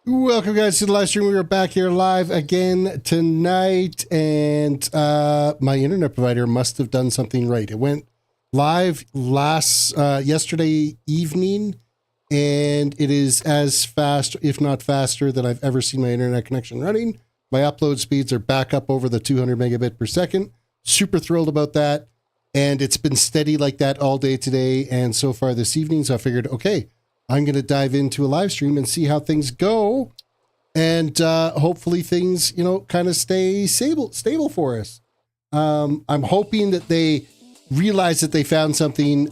Welcome, guys, to the live stream. We are back here live again tonight, and my internet provider must have done something right. It went live yesterday evening, and it is as fast, if not faster, than I've ever seen my internet connection running. My upload speeds are back up over the 200 megabit per second. Super thrilled about that, and it's been steady like that all day today and so far this evening. So I figured, okay, I'm going to dive into a live stream and see how things go. And hopefully things, kind of stay stable for us. I'm hoping that they realize that they found something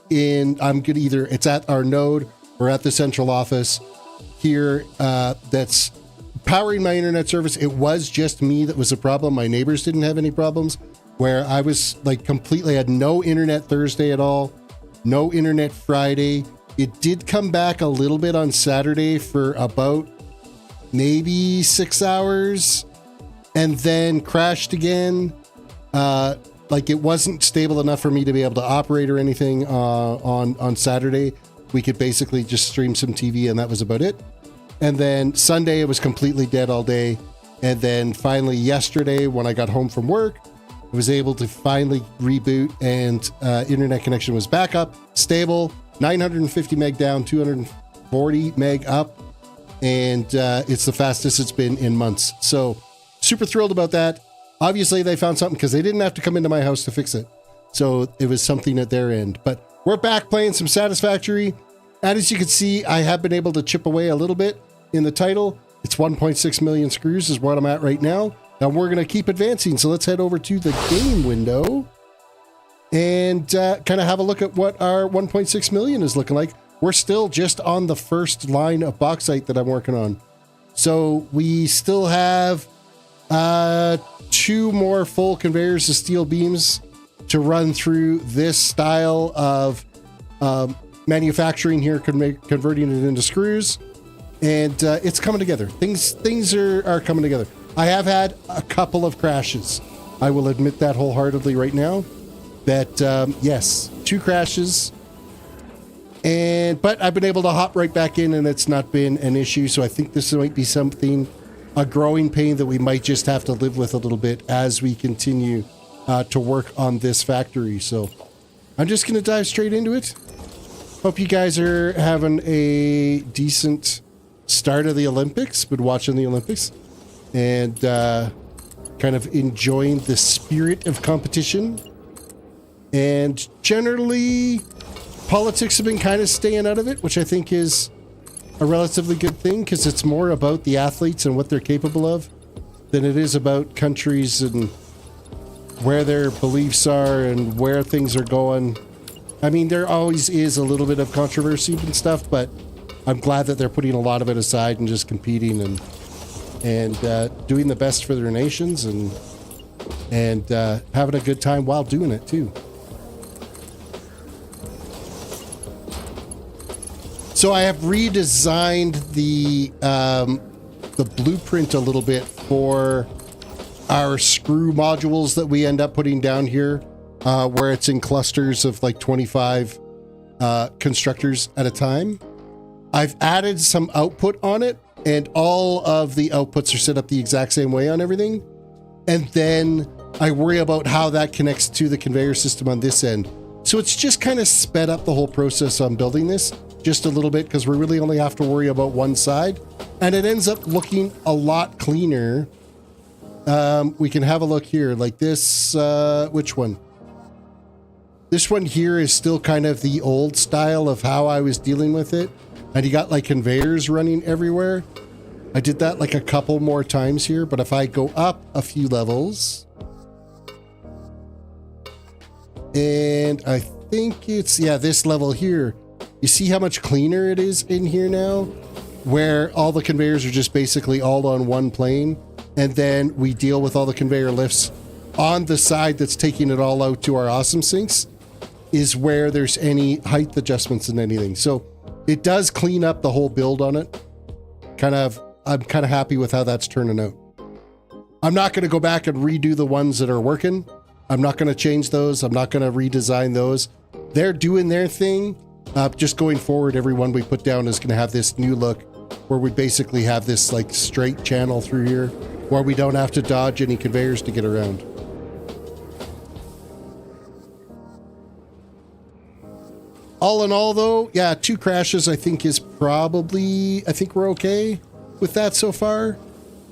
it's at our node or at the central office here that's powering my internet service. It was just me that was a problem. My neighbors didn't have any problems, where I was completely had no internet Thursday at all, no internet Friday. It did come back a little bit on Saturday for about maybe 6 hours and then crashed again. It wasn't stable enough for me to be able to operate or anything on Saturday. We could basically just stream some TV and that was about it. And then Sunday, it was completely dead all day. And then finally yesterday, when I got home from work, I was able to finally reboot and internet connection was back up, stable, 950 meg down, 240 meg up. And it's the fastest it's been in months. So super thrilled about that. obviously they found something because they didn't have to come into my house to fix it. So it was something at their end. But we're back playing some Satisfactory. And as you can see, I have been able to chip away a little bit in the title. It's 1.6 million screws is what I'm at right now. Now we're going to keep advancing. So let's head over to the game window and kind of have a look at what our 1.6 million is looking like. We're still just on the first line of bauxite that I'm working on. So we still have 2 more full conveyors of steel beams to run through this style of manufacturing here, converting it into screws. And it's coming together. Things are coming together. I have had a couple of crashes. I will admit that wholeheartedly right now. That, yes, 2 crashes. But I've been able to hop right back in and it's not been an issue. So I think this might be something, a growing pain that we might just have to live with a little bit as we continue to work on this factory. So I'm just going to dive straight into it. Hope you guys are having a decent start of the Olympics, been watching the Olympics and kind of enjoying the spirit of competition. And generally, politics have been kind of staying out of it, which I think is a relatively good thing because it's more about the athletes and what they're capable of than it is about countries and where their beliefs are and where things are going. I mean, there always is a little bit of controversy and stuff, but I'm glad that they're putting a lot of it aside and just competing and doing the best for their nations and having a good time while doing it too. So I have redesigned the blueprint a little bit for our screw modules that we end up putting down here, where it's in clusters of like 25 constructors at a time. I've added some output on it, and all of the outputs are set up the exact same way on everything. And then I worry about how that connects to the conveyor system on this end. So it's just kind of sped up the whole process on building this just a little bit because we really only have to worry about one side. And it ends up looking a lot cleaner. We can have a look here like this. Which one? This one here is still kind of the old style of how I was dealing with it. And you got like conveyors running everywhere. I did that like a couple more times here, but if I go up a few levels, and I think it's, yeah, this level here, you see how much cleaner it is in here now, where all the conveyors are just basically all on one plane. And then we deal with all the conveyor lifts on the side that's taking it all out to our awesome sinks is where there's any height adjustments and anything. So it does clean up the whole build on it. I'm kind of happy with how that's turning out. I'm not going to go back and redo the ones that are working. I'm not going to change those. I'm not going to redesign those. They're doing their thing. Just going forward, every one we put down is going to have this new look where we basically have this like straight channel through here where we don't have to dodge any conveyors to get around. All in all though, yeah, 2 crashes I think is probably, I think we're okay with that so far.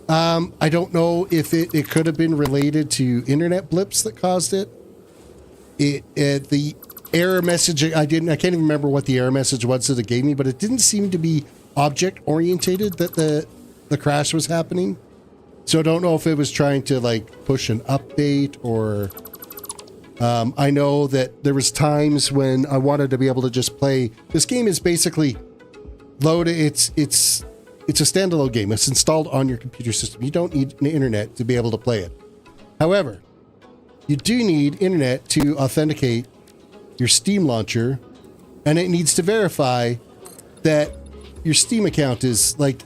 I don't know if it could have been related to internet blips that caused it. The error message, I can't even remember what the error message was that it gave me, but it didn't seem to be object orientated that the crash was happening. So I don't know if it was trying to like push an update or I know that there was times when I wanted to be able to just play. This game is basically loaded. It's a standalone game. It's installed on your computer system. You don't need an internet to be able to play it. However, you do need internet to authenticate your Steam launcher, and it needs to verify that your Steam account is like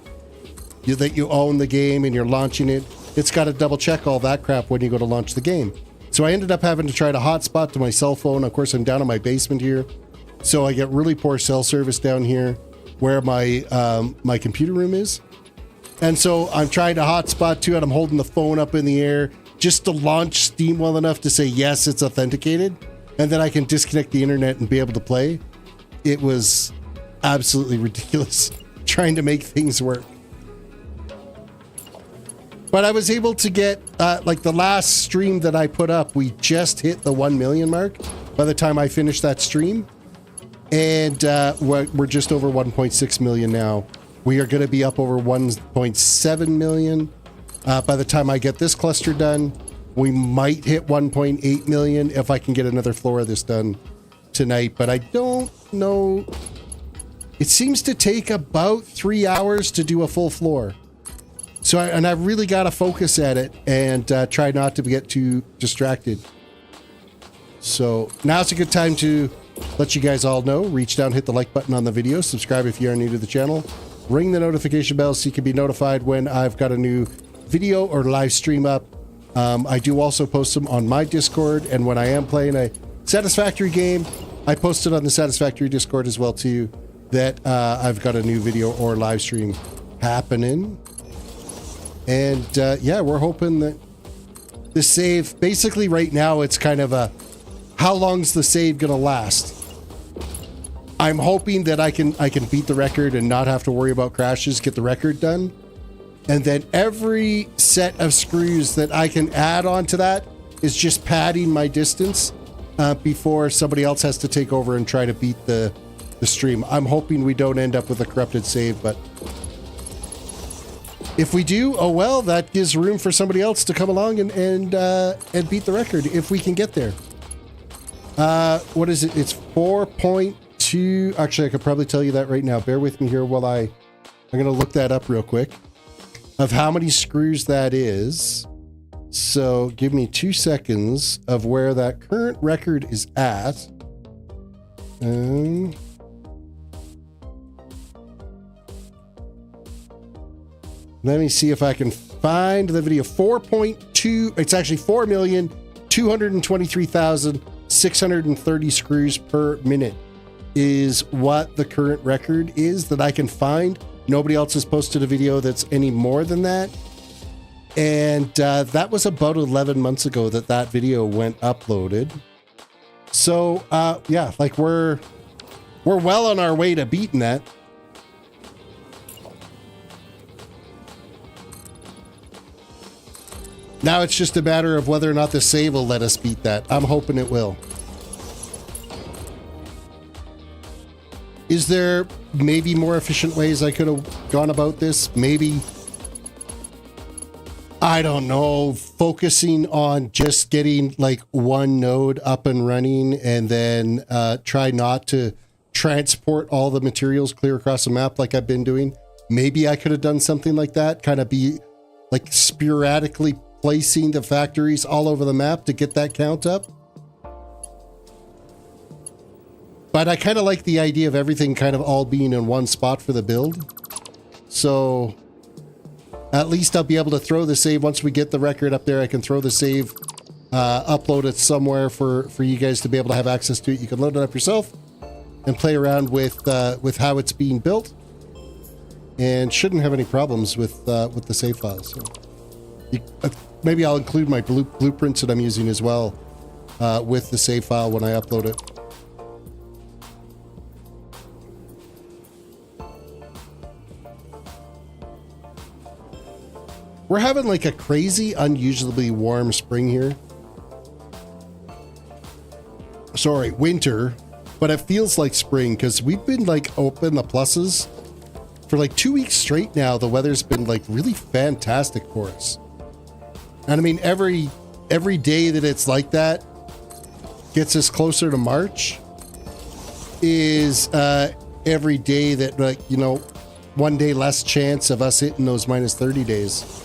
that you own the game and you're launching it. It's got to double check all that crap when you go to launch the game. So I ended up having to try to hotspot to my cell phone. Of course, I'm down in my basement here, so I get really poor cell service down here where my computer room is. And so I'm trying to hotspot to it. I'm holding the phone up in the air just to launch Steam well enough to say, yes, it's authenticated. And then I can disconnect the internet and be able to play. It was absolutely ridiculous trying to make things work. But I was able to get, like the last stream that I put up, we just hit the 1 million mark by the time I finished that stream. And we're just over 1.6 million now. We are going to be up over 1.7 million. By the time I get this cluster done, we might hit 1.8 million if I can get another floor of this done tonight. But I don't know. It seems to take about 3 hours to do a full floor. So, and I've really got to focus at it and try not to get too distracted. So now's a good time to let you guys all know. Reach down, hit the like button on the video, subscribe if you are new to the channel, ring the notification bell so you can be notified when I've got a new video or live stream up. I do also post them on my Discord, and when I am playing a Satisfactory game, I post it on the Satisfactory Discord as well too, that I've got a new video or live stream happening. And yeah, we're hoping that the save, basically right now it's kind of a, how long's the save gonna last? I'm hoping that I can beat the record and not have to worry about crashes, get the record done. And then every set of screws that I can add on to that is just padding my distance before somebody else has to take over and try to beat the stream. I'm hoping we don't end up with a corrupted save, but if we do, oh well, that gives room for somebody else to come along and beat the record if we can get there. What is it? It's 4.2. Actually, I could probably tell you that right now. Bear with me here while I'm going to look that up real quick of how many screws that is. So give me 2 seconds of where that current record is at. Let me see if I can find the video. 4.2, it's actually 4,223,630 screws per minute is what the current record is that I can find. Nobody else has posted a video that's any more than that. And that was about 11 months ago that video went uploaded. So yeah, like we're well on our way to beating that. Now it's just a matter of whether or not the save will let us beat that. I'm hoping it will. Is there maybe more efficient ways I could have gone about this? Maybe, I don't know, focusing on just getting like one node up and running and then try not to transport all the materials clear across the map like I've been doing. Maybe I could have done something like that, kind of be like sporadically placing the factories all over the map to get that count up. But I kind of like the idea of everything kind of all being in one spot for the build. So at least I'll be able to throw the save once we get the record up there. I can throw the save, upload it somewhere for you guys to be able to have access to it. You can load it up yourself and play around with how it's being built, and shouldn't have any problems with the save files. So maybe I'll include my blueprints that I'm using as well with the save file when I upload it. We're having like a crazy, unusually warm spring here. Sorry, winter, but it feels like spring because we've been like open the pluses for like 2 weeks straight now. The weather's been like really fantastic for us. And I mean, every day that it's like that gets us closer to March is every day that, like, you know, one day less chance of us hitting those minus 30 days.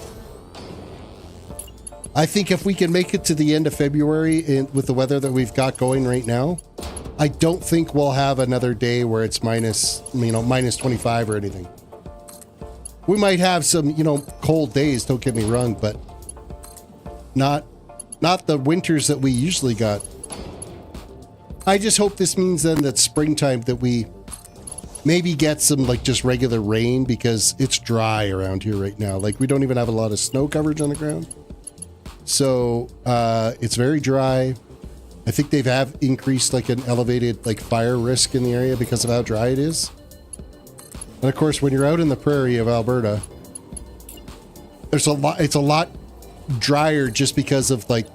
I think if we can make it to the end of February with the weather that we've got going right now, I don't think we'll have another day where it's minus 25 or anything. We might have some, you know, cold days, don't get me wrong, but not the winters that we usually got. I just hope this means then that springtime that we maybe get some like just regular rain, because it's dry around here right now. Like we don't even have a lot of snow coverage on the ground. So it's very dry. I think they have increased like an elevated like fire risk in the area because of how dry it is. And of course, when you're out in the prairie of Alberta, It's a lot drier just because of like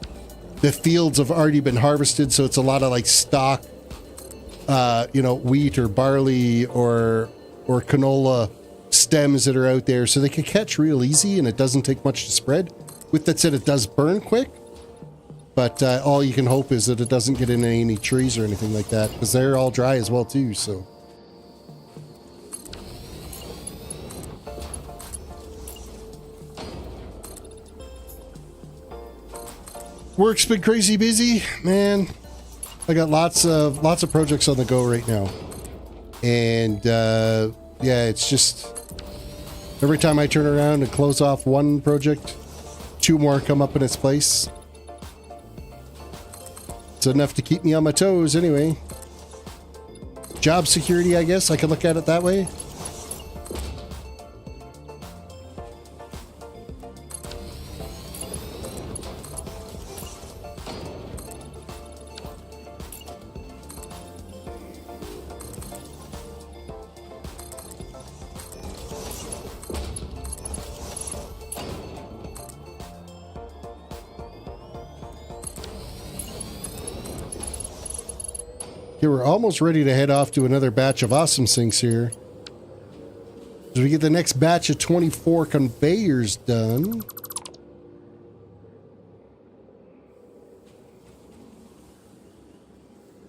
the fields have already been harvested. So it's a lot of like stock, wheat or barley or canola stems that are out there. So they can catch real easy and it doesn't take much to spread. With that said, it does burn quick. But all you can hope is that it doesn't get into any trees or anything like that, because they're all dry as well too, so. Work's been crazy busy, man. I got lots of projects on the go right now. And yeah, it's just every time I turn around and close off one project, 2 more come up in its place. It's enough to keep me on my toes anyway. Job security, I guess I could look at it that way. Okay, we're almost ready to head off to another batch of awesome sinks here. As we get the next batch of 24 conveyors done.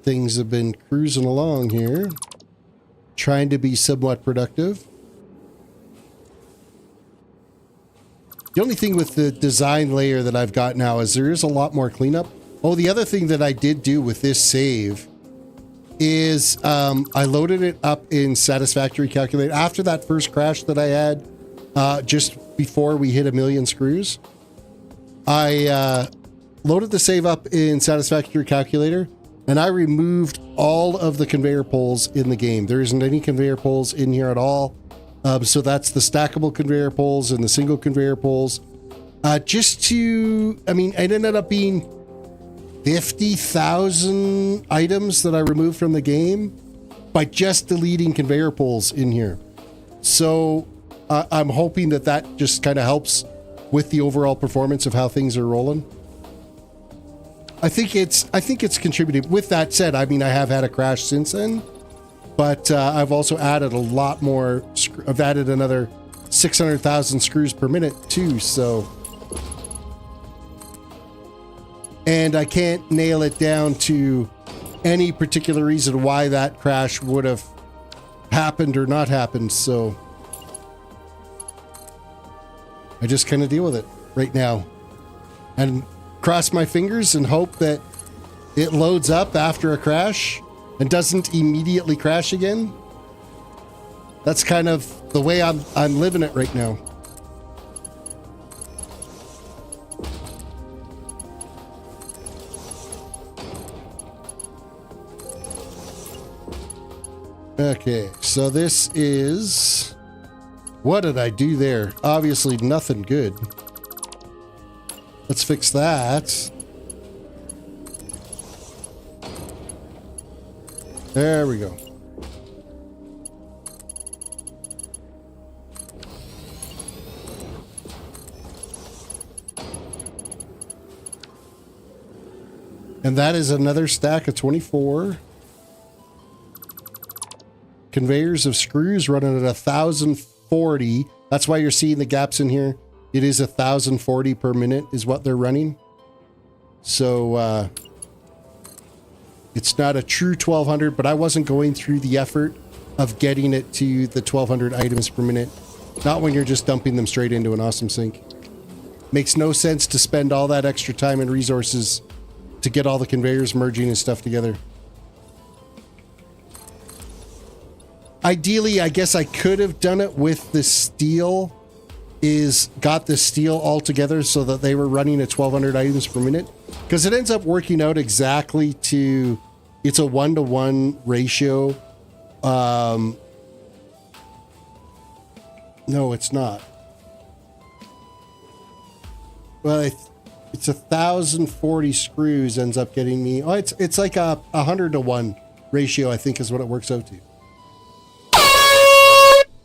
Things have been cruising along here. Trying to be somewhat productive. The only thing with the design layer that I've got now is there is a lot more cleanup. Oh, the other thing that I did do with this save is I loaded it up in Satisfactory Calculator after that first crash that I had just before we hit 1,000,000 screws. I loaded the save up in Satisfactory Calculator and I removed all of the conveyor poles in the game. There isn't any conveyor poles in here at all. So that's the stackable conveyor poles and the single conveyor poles. It ended up being 50,000 items that I removed from the game by just deleting conveyor poles in here. So I'm hoping that that just kind of helps with the overall performance of how things are rolling. I think it's contributed. With that said, I mean, I have had a crash since then, but I've also added a lot more. I've added another 600,000 screws per minute too, so. And I can't nail it down to any particular reason why that crash would have happened or not happened, so I just kind of deal with it right now and cross my fingers and hope that it loads up after a crash and doesn't immediately crash again. That's kind of the way I'm living it right now. Okay, so this is... What did I do there? Obviously nothing good. Let's fix that. There we go. And that is another stack of 24. Conveyors of screws running at 1,040. That's why you're seeing the gaps in here. It is 1,040 per minute is what they're running. So it's not a true 1,200, but I wasn't going through the effort of getting it to the 1,200 items per minute. Not when you're just dumping them straight into an awesome sink. Makes no sense to spend all that extra time and resources to get all the conveyors merging and stuff together. Ideally, I guess I could have done it with the steel, got the steel all together so that they were running at 1,200 items per minute. Because it ends up working out exactly to, it's a 1-to-1 ratio. No, it's not. Well, it's 1,040 screws ends up getting me. Oh, it's like a 100-to-1 ratio, I think is what it works out to.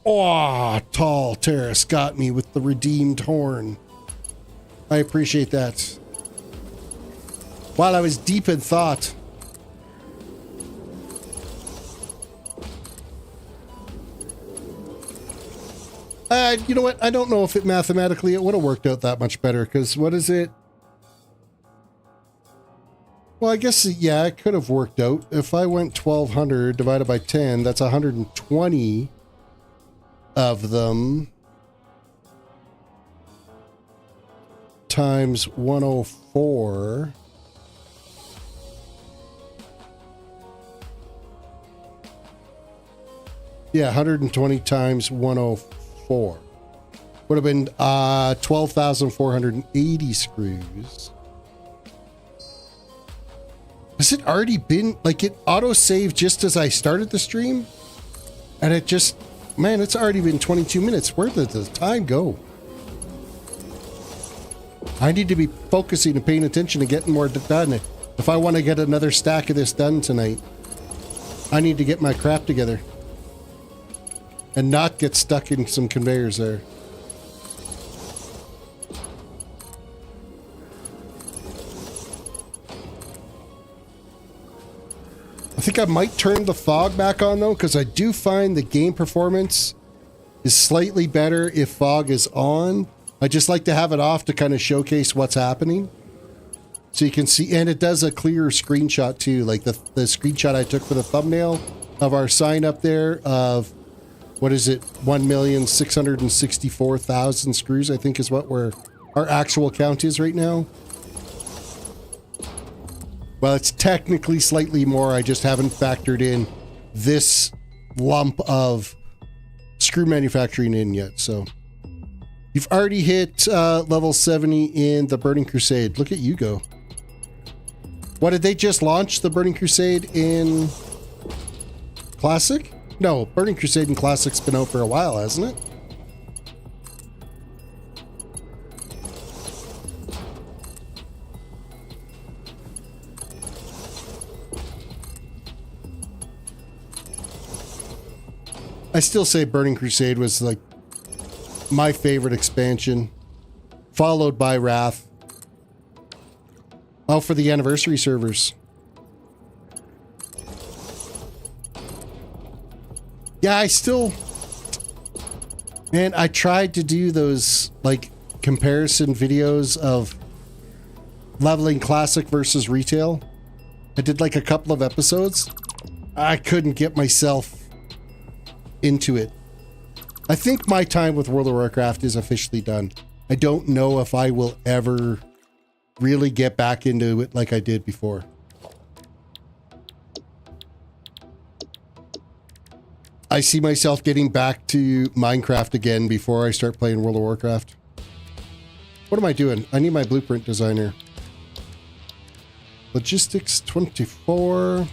Oh, tall Terrace got me with the redeemed horn. I appreciate that. While I was deep in thought. You know what? I don't know if it mathematically it would have worked out that much better, because what is it? Well, I guess, yeah, it could have worked out. If I went 1,200 divided by 10, that's 120 of them times 104. Yeah, 120 times 104. Would have been 12,480 screws. Has it already been, like, it auto-saved just as I started the stream? And it just, man, it's already been 22 minutes. Where did the time go? I need to be focusing and paying attention and getting more done. If I want to get another stack of this done tonight, I need to get my crap together. And not get stuck in some conveyors there. I think I might turn the fog back on though, because I do find the game performance is slightly better if fog is on. I just like to have it off to kind of showcase what's happening. So you can see, and it does a clearer screenshot too, like the screenshot I took for the thumbnail of our sign up there of, what is it, 1,664,000 screws, I think is what our actual count is right now. Well, it's technically slightly more. I just haven't factored in this lump of screw manufacturing in yet. So you've already hit level 70 in the Burning Crusade. Look at you go. What, did they just launch the Burning Crusade in Classic? No, Burning Crusade in Classic's been out for a while, hasn't it? I still say Burning Crusade was like my favorite expansion, followed by Wrath. Oh, for the anniversary servers. Yeah, I still, man, I tried to do those like comparison videos of leveling classic versus retail. I did like a couple of episodes. I couldn't get myself into it. I think my time with World of Warcraft is officially done. I don't know if I will ever really get back into it like I did before. I see myself getting back to Minecraft again before I start playing World of Warcraft. What am I doing? I need my blueprint designer. Logistics 24.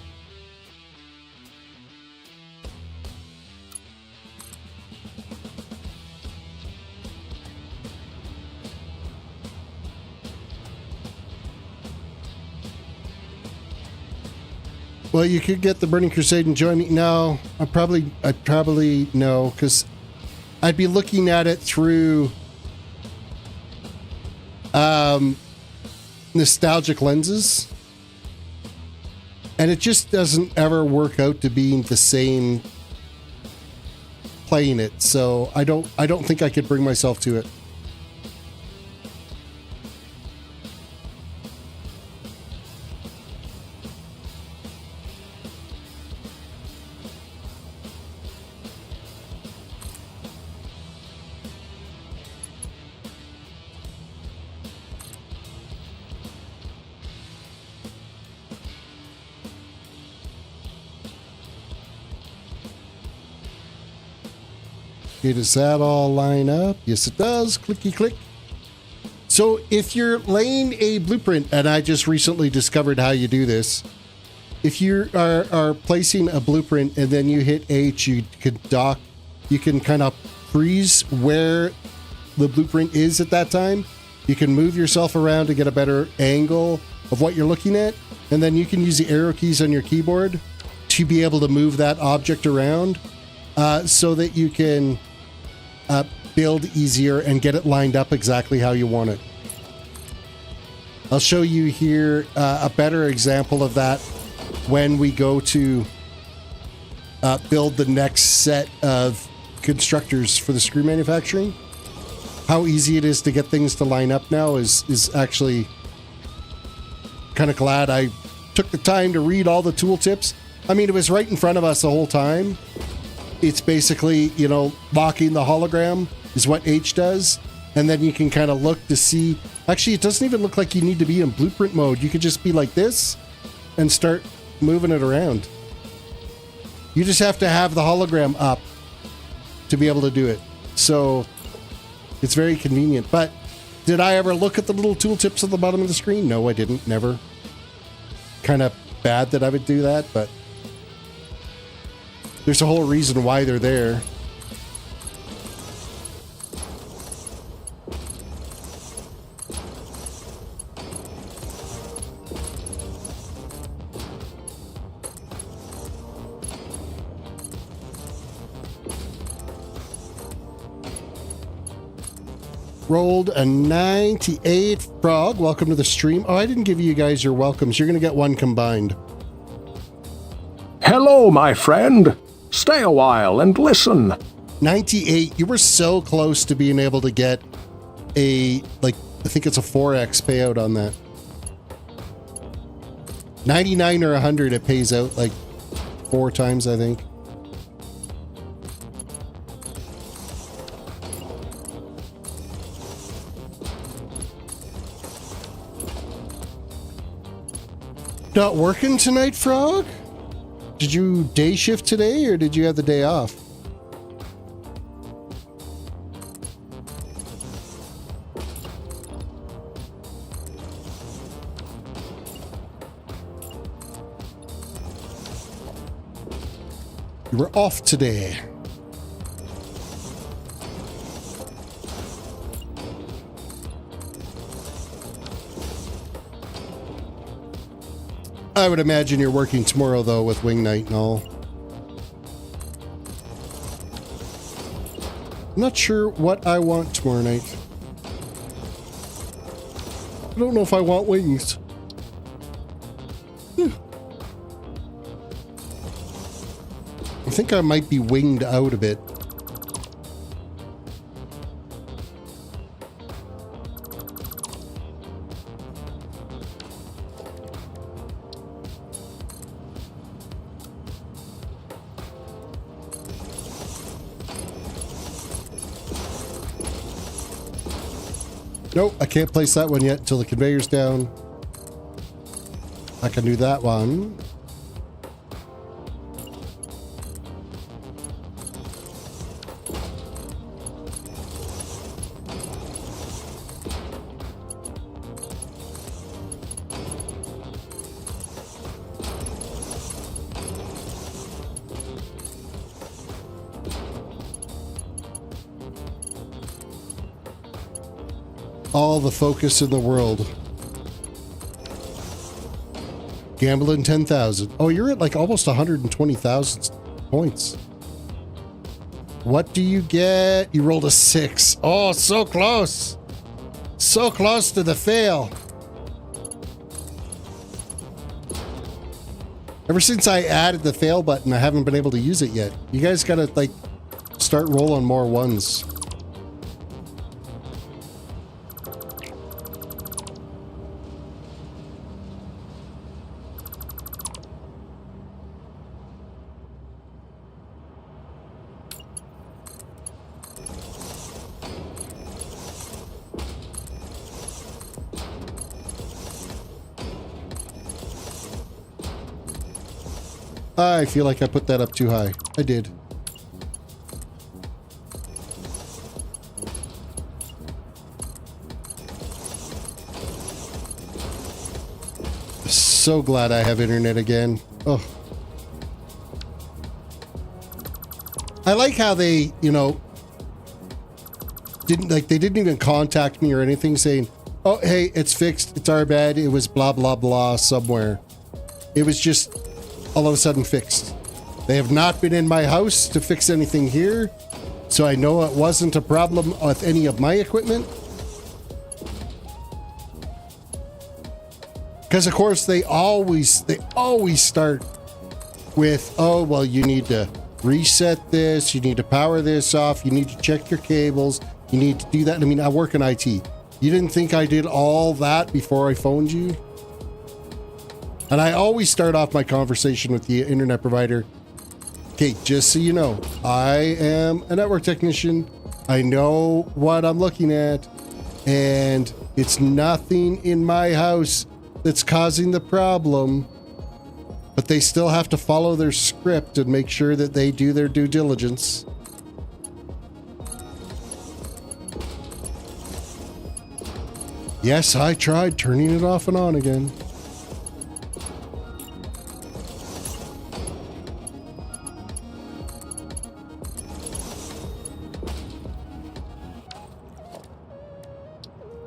Well, you could get the Burning Crusade and join me. No, I'd probably no, because I'd be looking at it through nostalgic lenses, and it just doesn't ever work out to being the same playing it. So I don't think I could bring myself to it. Okay, does that all line up? Yes, it does. Clicky click. So if you're laying a blueprint, and I just recently discovered how you do this, if you are placing a blueprint and then you hit H, you can dock, you can kind of freeze where the blueprint is at that time. You can move yourself around to get a better angle of what you're looking at, and then you can use the arrow keys on your keyboard to be able to move that object around. so that you can build easier and get it lined up exactly how you want it. I'll show you here a better example of that when we go to build the next set of constructors for the screw manufacturing. How easy it is to get things to line up now is actually kind of glad I took the time to read all the tooltips. I mean, it was right in front of us the whole time. It's basically, you know, locking the hologram is what H does. And then you can kind of look to see. Actually, it doesn't even look like you need to be in blueprint mode. You could just be like this and start moving it around. You just have to have the hologram up to be able to do it. So it's very convenient. But did I ever look at the little tooltips at the bottom of the screen? No, I didn't. Never. Kind of bad that I would do that, but there's a whole reason why they're there. Rolled a 98 Frog. Welcome to the stream. Oh, I didn't give you guys your welcomes. You're going to get one combined. Hello, my friend. Stay a while and listen. 98. You were so close to being able to get a, like, I think it's a 4x payout on that. 99 or 100, it pays out like 4 times, I think. Not working tonight, Frog? Did you day shift today or did you have the day off? You were off today. I would imagine you're working tomorrow, though, with Wing Night and all. I'm not sure what I want tomorrow night. I don't know if I want wings. I think I might be winged out a bit. Nope, I can't place that one yet until the conveyor's down. I can do that one. All the focus in the world. Gambling 10,000. Oh, you're at like almost 120,000 points. What do you get? You rolled a 6. Oh, so close. So close to the fail. Ever since I added the fail button, I haven't been able to use it yet. You guys gotta like start rolling more ones. I feel like I put that up too high. I did. So glad I have internet again. Oh. I like how they, you know, they didn't even contact me or anything saying, oh, hey, it's fixed. It's our bad. It was blah, blah, blah somewhere. It was just all of a sudden fixed. They have not been in my house to fix anything here, so I know it wasn't a problem with any of my equipment. Because of course they always start with, oh, well, you need to reset this, you need to power this off, you need to check your cables, you need to do that. I mean, I work in IT. You didn't think I did all that before I phoned you? And I always start off my conversation with the internet provider. Okay, just so you know, I am a network technician. I know what I'm looking at, and it's nothing in my house that's causing the problem. But they still have to follow their script and make sure that they do their due diligence. Yes, I tried turning it off and on again.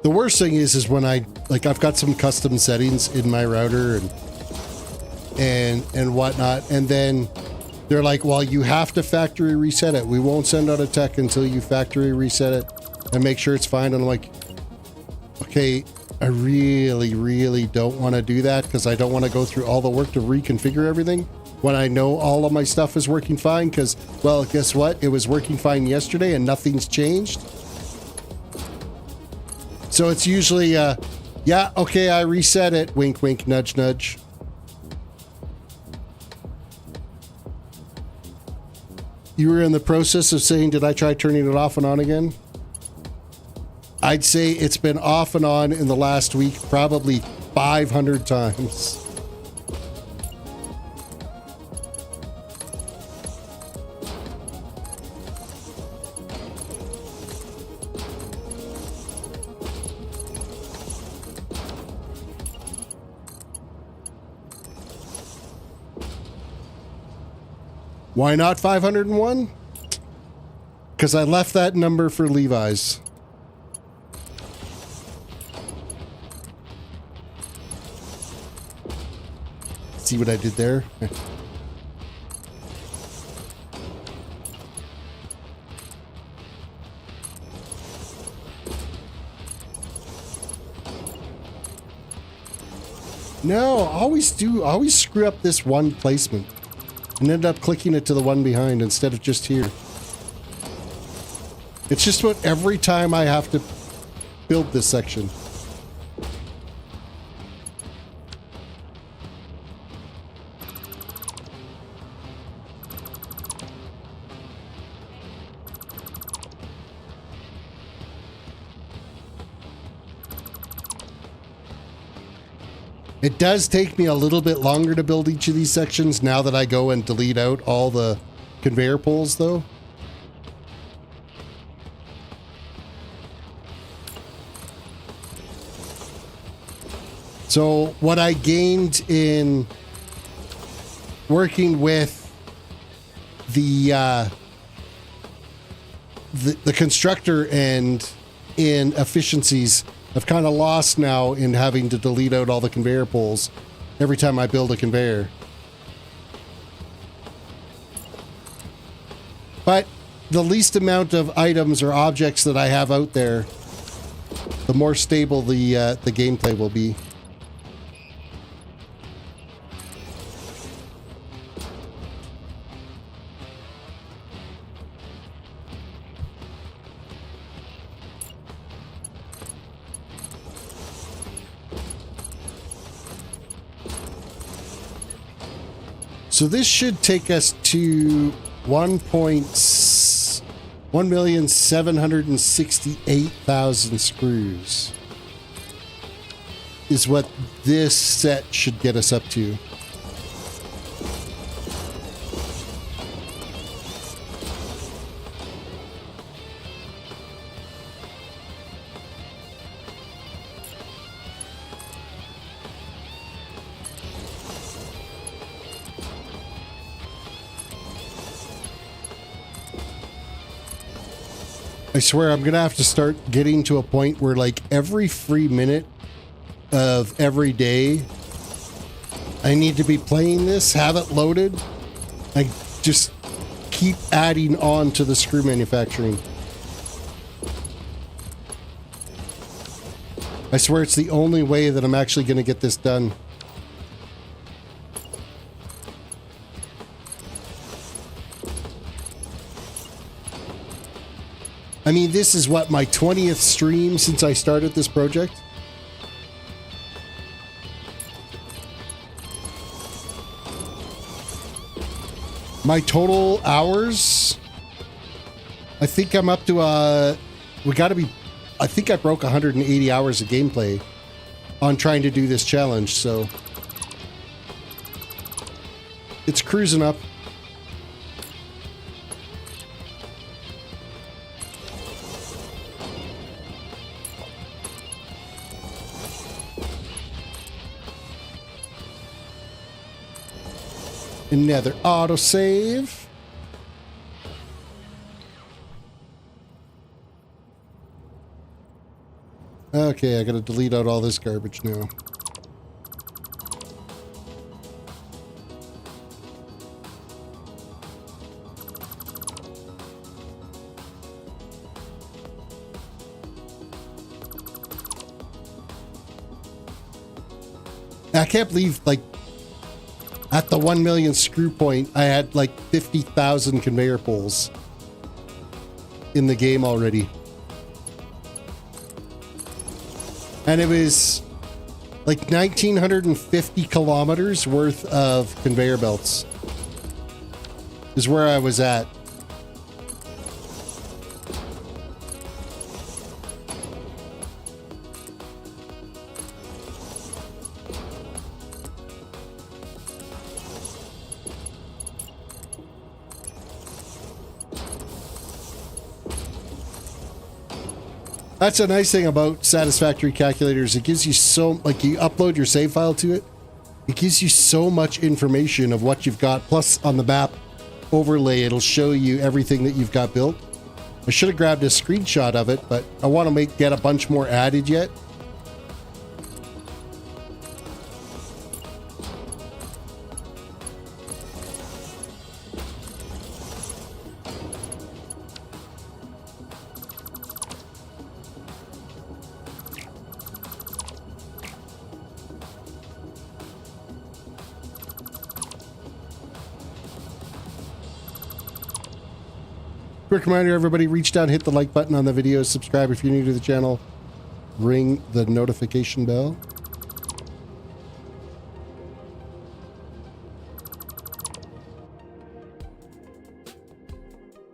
The worst thing is when I've got some custom settings in my router and whatnot, and then they're like, well, you have to factory reset it. We won't send out a tech until you factory reset it and make sure it's fine. And I'm like, okay, I really don't want to do that because I don't want to go through all the work to reconfigure everything when I know all of my stuff is working fine. Because, well, guess what? It was working fine yesterday and nothing's changed. So it's usually, yeah, okay, I reset it. Wink, wink, nudge, nudge. You were in the process of saying, did I try turning it off and on again? I'd say it's been off and on in the last week, probably 500 times. Why not 501? Because I left that number for Levi's. See what I did there? No, always screw up this one placement and end up clicking it to the one behind instead of just here. It's just what every time I have to build this section. It does take me a little bit longer to build each of these sections now that I go and delete out all the conveyor poles, though. So what I gained in working with the constructor and in efficiencies, I've kind of lost now in having to delete out all the conveyor poles every time I build a conveyor. But the least amount of items or objects that I have out there, the more stable the gameplay will be. So this should take us to 1,768,000 screws is what this set should get us up to. I swear I'm gonna have to start getting to a point where like every free minute of every day I need to be playing this, have it loaded, like just keep adding on to the screw manufacturing. I swear it's the only way that I'm actually going to get this done. I mean, this is what, my 20th stream since I started this project? My total hours, I think I'm up to I think I broke 180 hours of gameplay on trying to do this challenge, so it's cruising up. Another autosave. Okay, I gotta delete out all this garbage now. I can't believe, like, at the 1 million screw point, I had like 50,000 conveyor poles in the game already. And it was like 1,950 kilometers worth of conveyor belts is where I was at. That's a nice thing about Satisfactory calculators. It gives you so, like, you upload your save file to it, it gives you so much information of what you've got. Plus, on the map overlay, it'll show you everything that you've got built. I should have grabbed a screenshot of it, but I want to get a bunch more added yet. Quick reminder, everybody, reach down, hit the like button on the video, subscribe if you're new to the channel, ring the notification bell.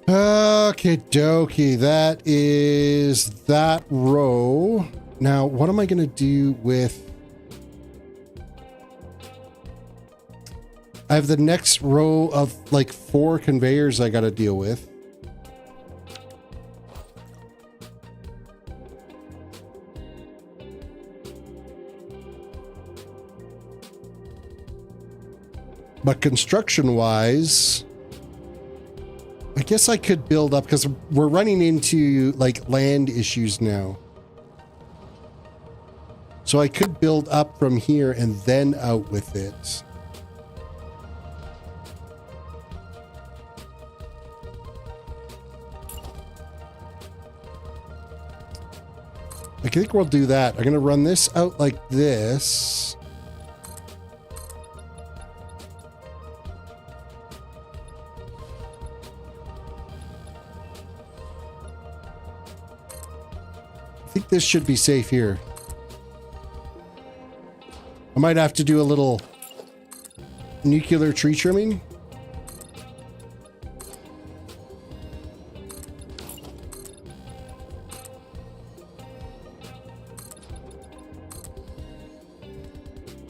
Okay, dokie, that is that row. Now, what am I going to do with... I have the next row of like 4 conveyors I got to deal with. But construction-wise, I guess I could build up, because we're running into, like, land issues now. So I could build up from here and then out with it. I think we'll do that. I'm going to run this out like this. I think this should be safe here. I might have to do a little nuclear tree trimming.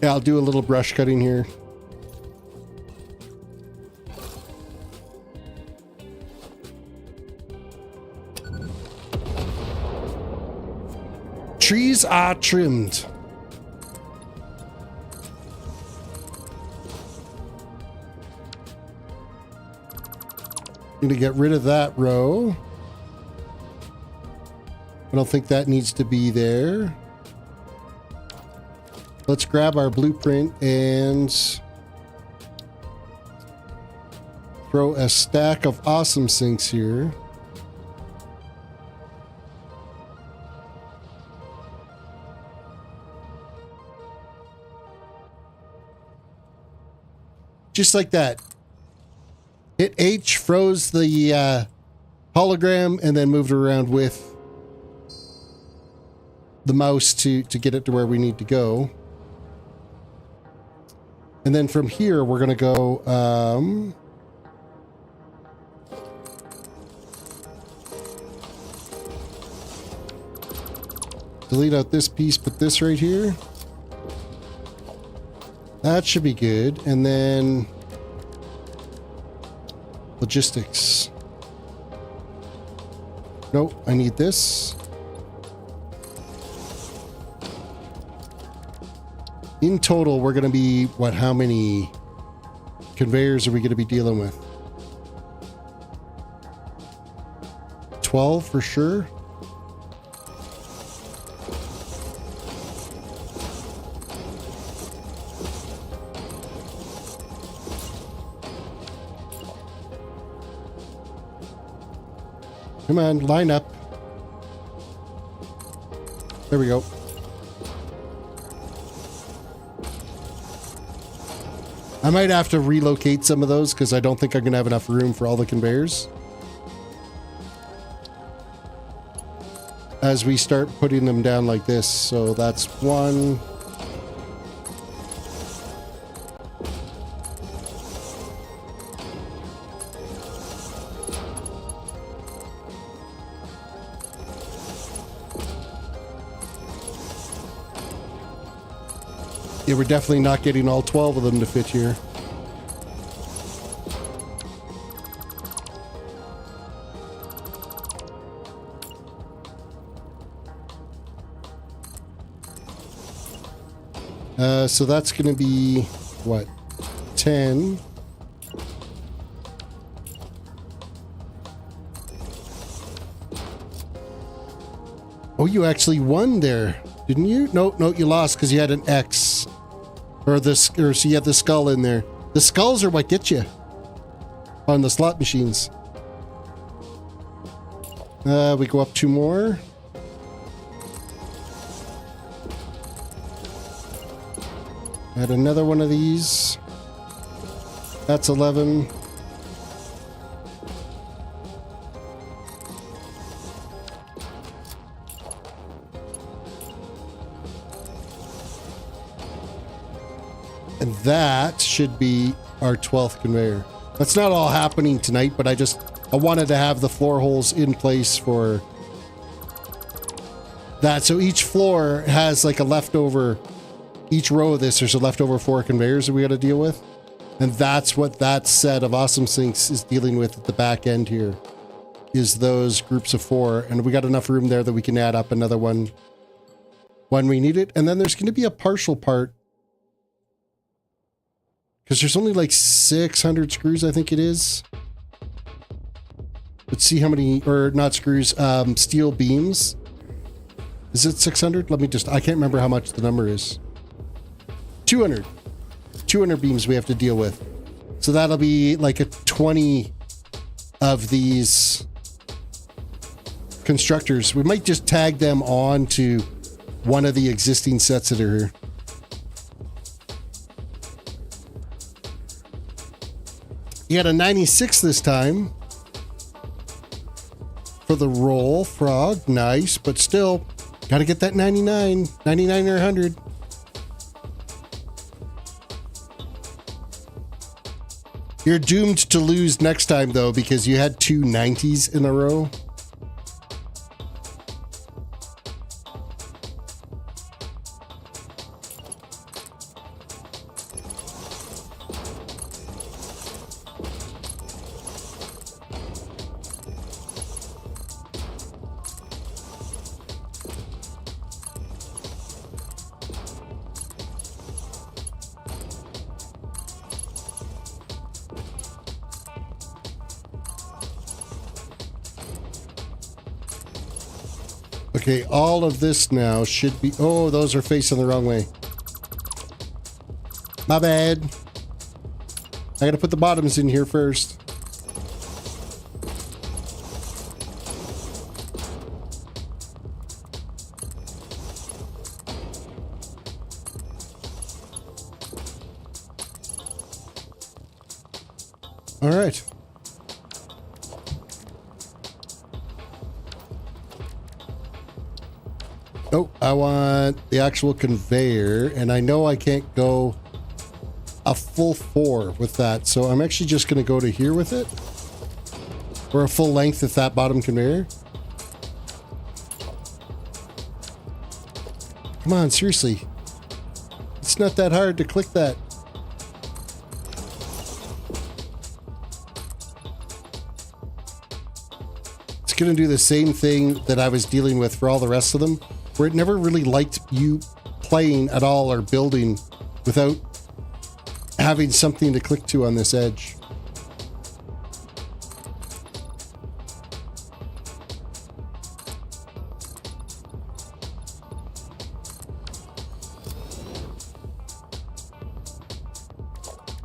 Yeah, I'll do a little brush cutting here. Trees are trimmed. I'm going to get rid of that row. I don't think that needs to be there. Let's grab our blueprint and throw throw a stack of awesome sinks here. Just like that. Hit H, froze the hologram, and then moved it around with the mouse to get it to where we need to go. And then from here, we're going to go... delete out this piece, put this right here. That should be good. And then... logistics. Nope, I need this. In total, we're going to be, what, how many conveyors are we going to be dealing with? 12 for sure. Come on, line up. There we go. I might have to relocate some of those because I don't think I'm going to have enough room for all the conveyors. As we start putting them down like this. So that's one. Yeah, we're definitely not getting all 12 of them to fit here. So that's going to be, what, 10. Oh, you actually won there, didn't you? No, you lost because you had an X. Or so you had the skull in there. The skulls are what get you on the slot machines. We go up 2 more. Add another one of these. That's 11. And that should be our 12th conveyor. That's not all happening tonight, but I wanted to have the floor holes in place for that. So each floor has like a leftover, each row of this, there's a leftover 4 conveyors that we got to deal with. And that's what that set of awesome sinks is dealing with at the back end here, is those groups of 4. And we got enough room there that we can add up another one when we need it. And then there's going to be a partial part, because there's only like 600 screws, I think it is. Let's see how many, or not screws, steel beams. Is it 600? Let me just, I can't remember how much the number is. 200. 200 beams we have to deal with. So that'll be like a 20 of these constructors. We might just tag them on to one of the existing sets that are here. You got a 96 this time for the roll frog. Nice, but still got to get that 99 or 100. You're doomed to lose next time though, because you had 2 90s in a row. Okay, all of this now should be... Oh, those are facing the wrong way. My bad. I gotta put the bottoms in here first. All right. Oh, I want the actual conveyor, and I know I can't go a full 4 with that, so I'm actually just going to go to here with it. Or a full length with that bottom conveyor. Come on, seriously. It's not that hard to click that. It's going to do the same thing that I was dealing with for all the rest of them, where it never really liked you playing at all or building without having something to click to on this edge.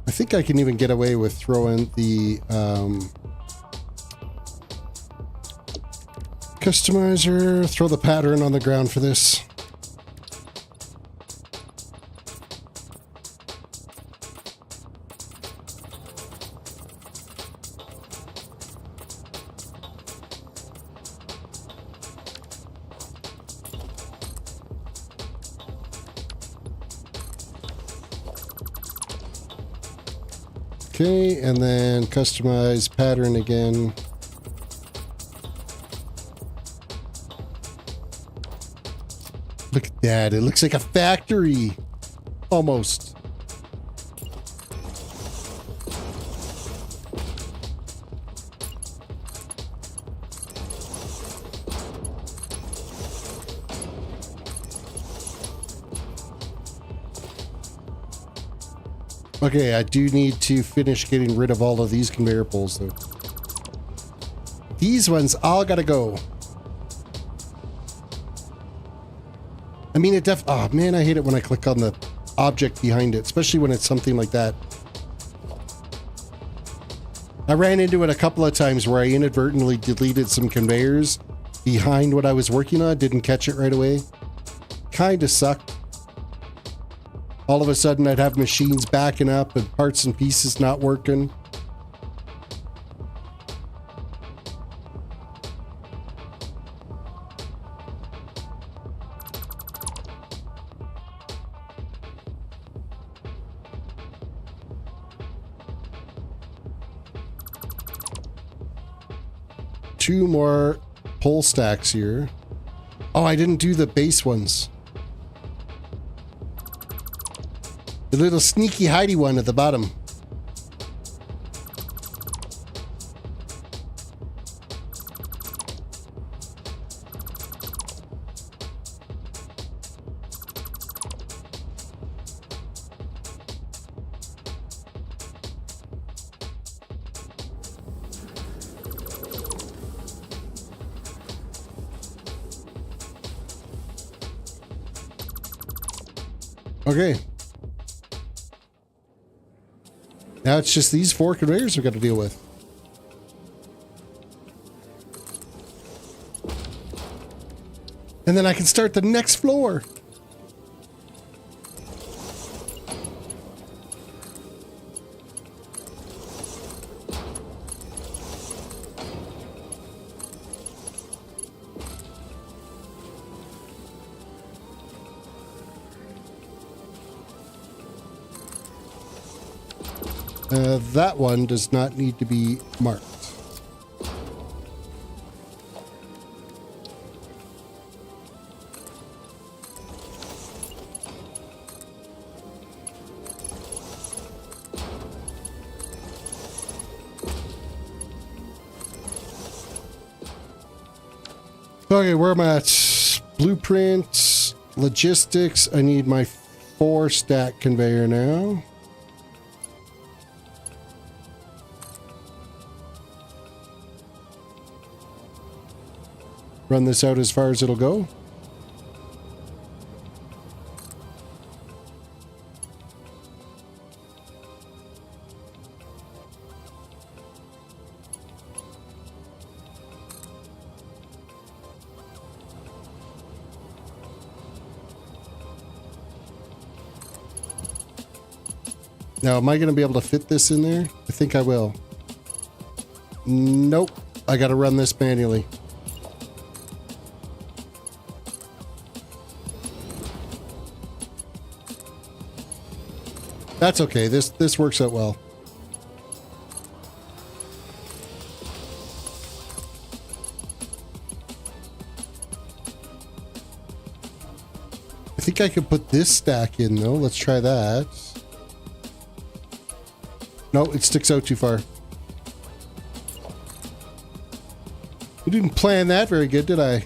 I think I can even get away with throwing the customizer, throw the pattern on the ground for this. Okay, and then customize pattern again. Look at that. It looks like a factory. Almost. Okay, I do need to finish getting rid of all of these conveyor poles, though. These ones all gotta go. I mean, oh man, I hate it when I click on the object behind it, especially when it's something like that. I ran into it a couple of times where I inadvertently deleted some conveyors behind what I was working on, didn't catch it right away. Kinda sucked. All of a sudden, I'd have machines backing up and parts and pieces not working. Two more pole stacks here. Oh, I didn't do the base ones. The little sneaky hidey one at the bottom. Okay. Now it's just these 4 conveyors we've got to deal with. And then I can start the next floor. That one does not need to be marked. Okay, where am I at? Blueprints, logistics. I need my 4 stack conveyor now. Run this out as far as it'll go. Now, am I going to be able to fit this in there? I think I will. Nope. I got to run this manually. That's okay. This works out well. I think I could put this stack in though. Let's try that. No, it sticks out too far. We didn't plan that very good, did I?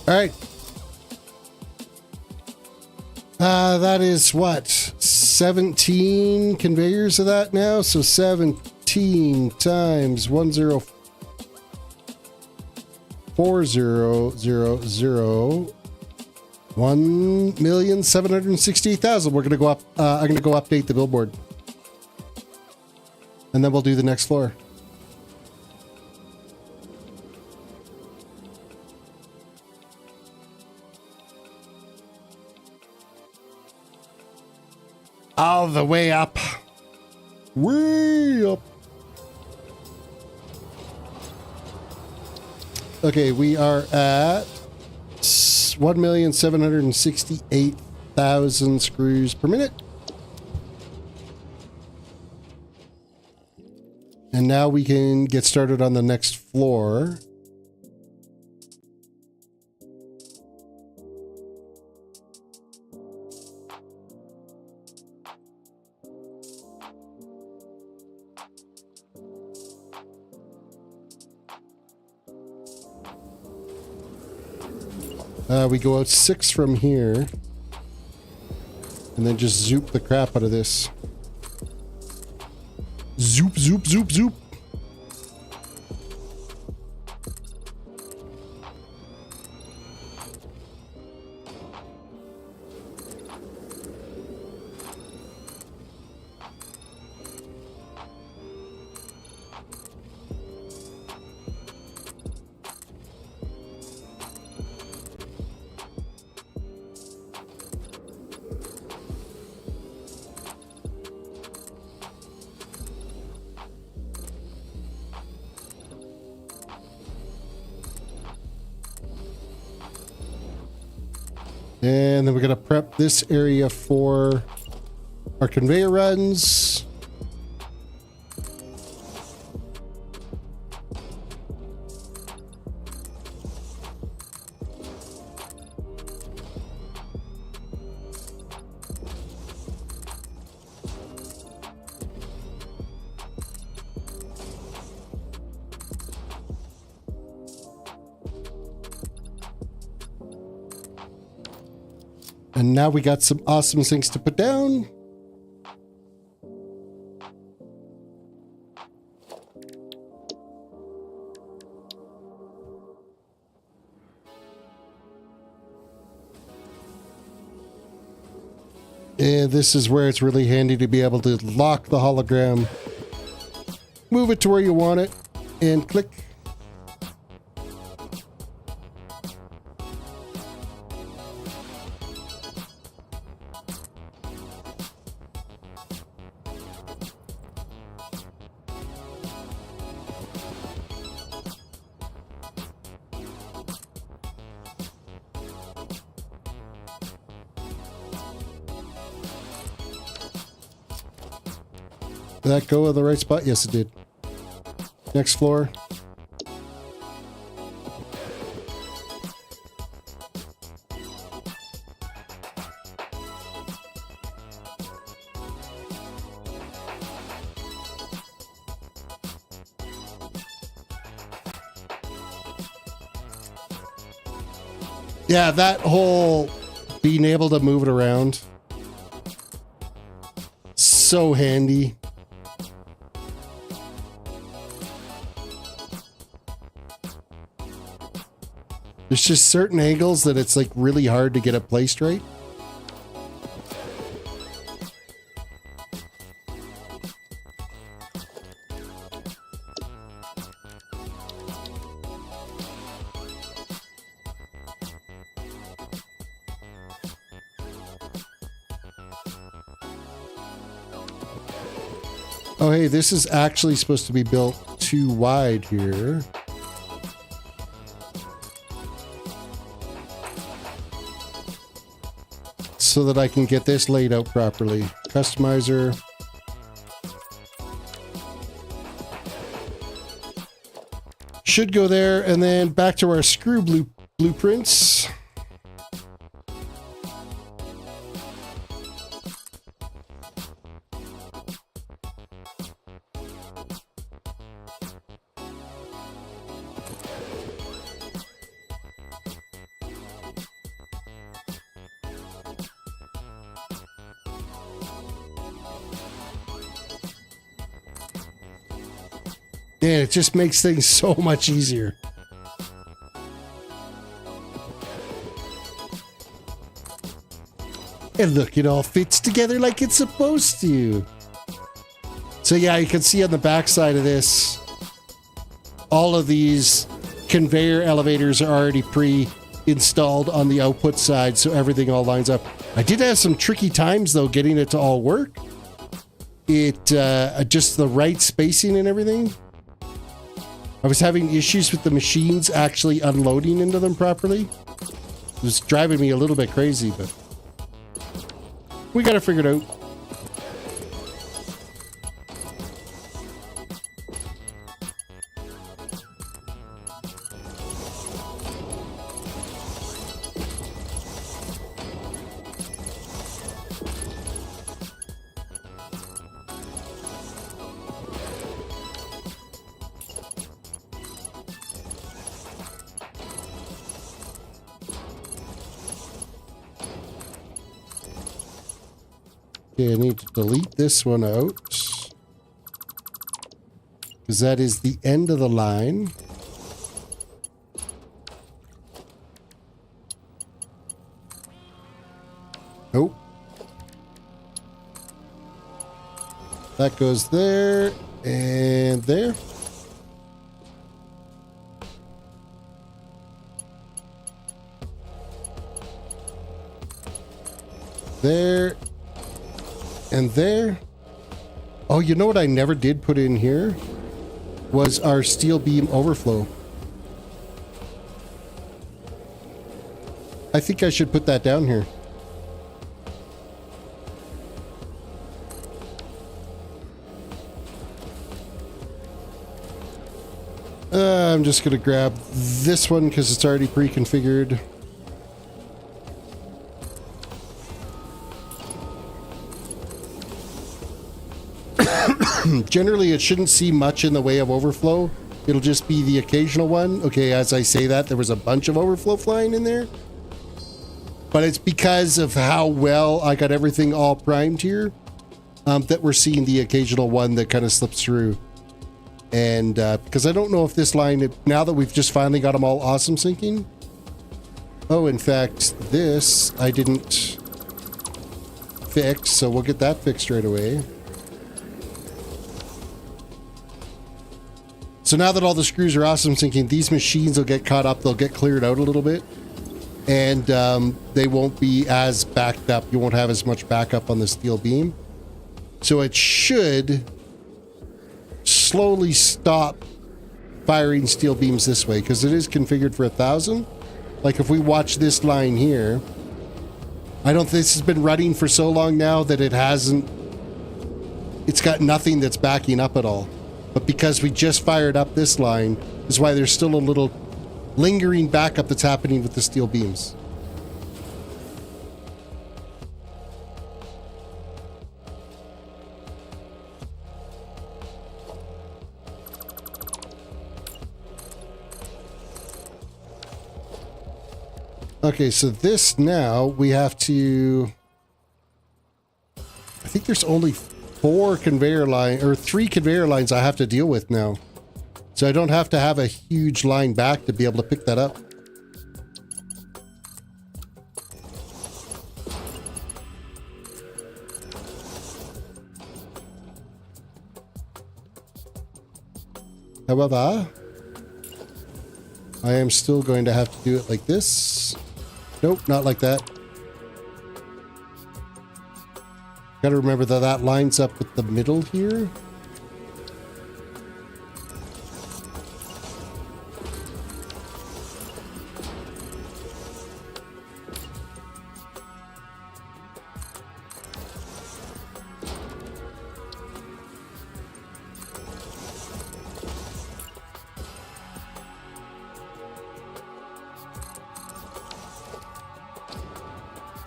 All right. That is what? 17 conveyors of that now? So 17 times 1,040,000. 1,760,000. We're gonna go up. I'm gonna go update the billboard, and then we'll do the next floor. All the way up. Way up. Okay, we are at 1,768,000 screws per minute. And now we can get started on the next floor. We go out 6 from here, and then just zoop the crap out of this. Zoop, zoop, zoop, zoop. And then we're going to prep this area for our conveyor runs. And now we got some awesome things to put down. And this is where it's really handy to be able to lock the hologram, move it to where you want it, and click. Did that go in the right spot? Yes, it did. Next floor. Yeah, that whole being able to move it around. So handy. There's just certain angles that it's like really hard to get it placed right. Oh, hey, this is actually supposed to be built too wide here. So that I can get this laid out properly. Customizer. Should go there, and then back to our screw blueprints. Man, it just makes things so much easier. And look, it all fits together like it's supposed to. So yeah, you can see on the back side of this, all of these conveyor elevators are already pre-installed on the output side, so everything all lines up. I did have some tricky times, though, getting it to all work. It, just the right spacing and everything. I was having issues with the machines actually unloading into them properly. It was driving me a little bit crazy, but we got it figured out. Okay, I need to delete this one out because that is the end of the line. Nope. That goes there and there. There. And there. Oh, you know what I never did put in here? Was our steel beam overflow. I think I should put that down here. I'm just going to grab this one because it's already pre-configured. Generally, it shouldn't see much in the way of overflow. It'll just be the occasional one. Okay, as I say that, there was a bunch of overflow flying in there. But it's because of how well I got everything all primed here that we're seeing the occasional one that kind of slips through. And because I don't know if this line, now that we've just finally got them all awesome syncing. Oh, in fact, this I didn't fix, so we'll get that fixed right away. So now that all the screws are awesome syncing, these machines will get caught up. They'll get cleared out a little bit. And they won't be as backed up. You won't have as much backup on the steel beam. So it should slowly stop firing steel beams this way, because it is configured for 1,000. Like if we watch this line here, I don't think this has been running for so long now that it hasn't it's got nothing that's backing up at all. But because we just fired up this line is why there's still a little lingering backup that's happening with the steel beams. Okay, so this now we have to... I think there's only 3 conveyor lines I have to deal with now. So I don't have to have a huge line back to be able to pick that up. However, I am still going to have to do it like this. Nope, not like that. Gotta remember that that lines up with the middle here.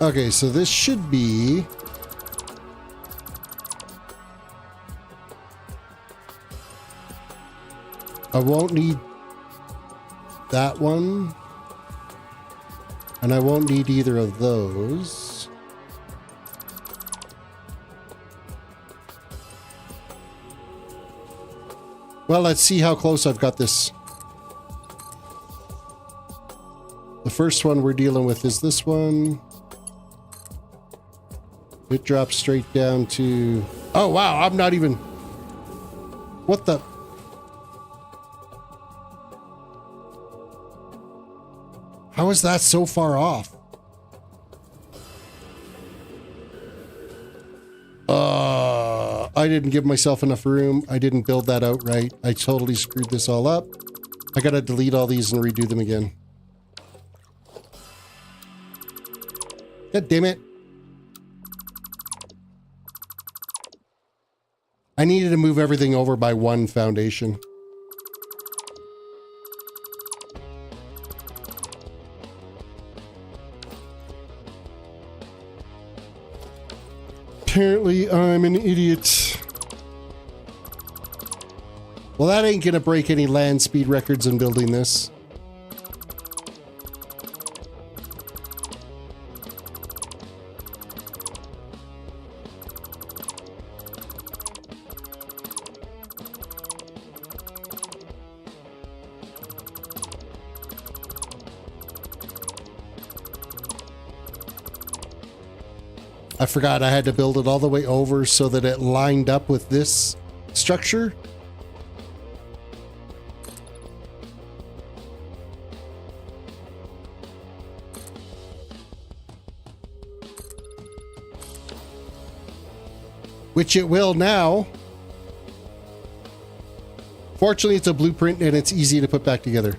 Okay, so this should be... I won't need that one. And I won't need either of those. Well, let's see how close I've got this. The first one we're dealing with is this one. It drops straight down to... Oh, wow, I'm not even... What the... How is that so far off? I didn't give myself enough room. I didn't build that out right. I totally screwed this all up. I gotta delete all these and redo them again. God damn it. I needed to move everything over by 1 foundation. Apparently, I'm an idiot. Well, that ain't gonna break any land speed records in building this. I forgot I had to build it all the way over so that it lined up with this structure. Which it will now. Fortunately, it's a blueprint and it's easy to put back together.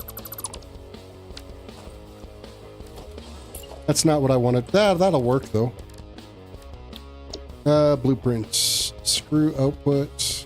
That's not what I wanted. That'll work though. Blueprint. Screw output.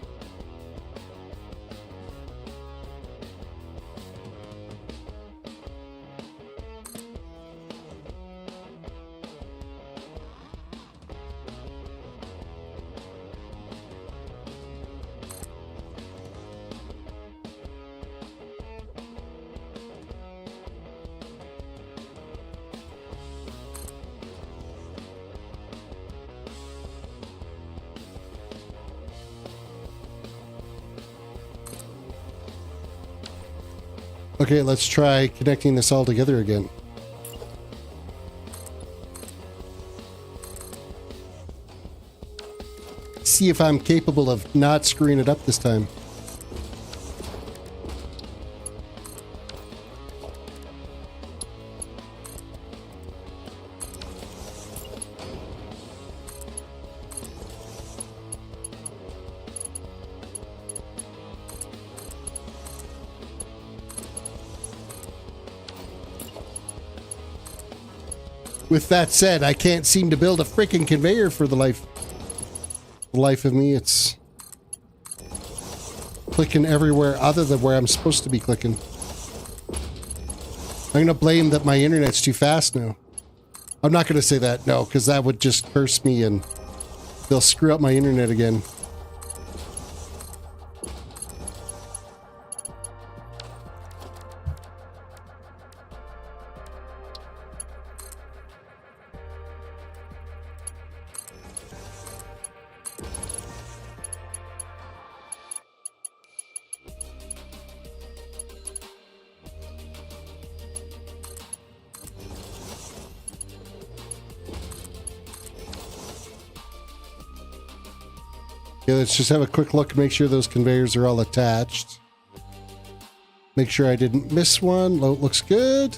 Okay, let's try connecting this all together again. See if I'm capable of not screwing it up this time. With that said, I can't seem to build a freaking conveyor for the life of me. It's clicking everywhere other than where I'm supposed to be clicking. I'm going to blame that my internet's too fast now. I'm not going to say that, no, because that would just curse me and they'll screw up my internet again. Okay, let's just have a quick look and make sure those conveyors are all attached. Make sure I didn't miss one. Looks good.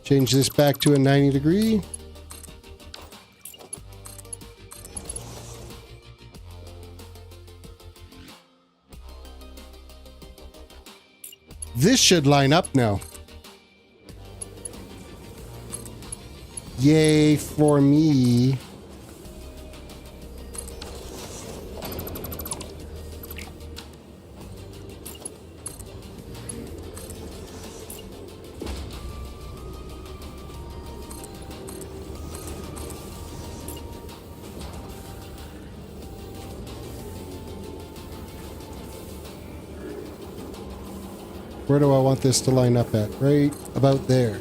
Change this back to a 90 degree. This should line up now. Yay for me. Where do I want this to line up at? Right about there.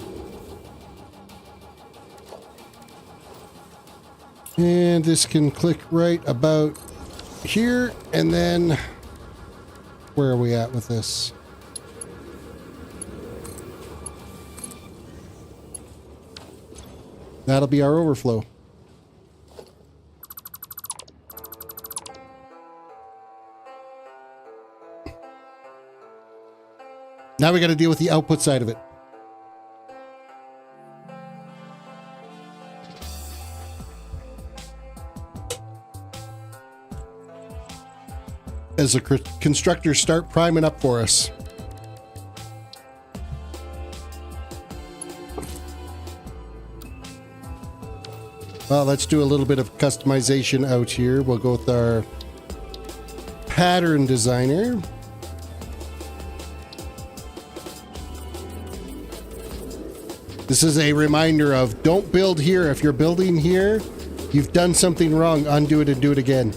And this can click right about here. And then where are we at with this? That'll be our overflow. Now we got to deal with the output side of it. As the constructors start priming up for us. Well, let's do a little bit of customization out here. We'll go with our pattern designer. This is a reminder of don't build here. If you're building here, you've done something wrong. Undo it and do it again.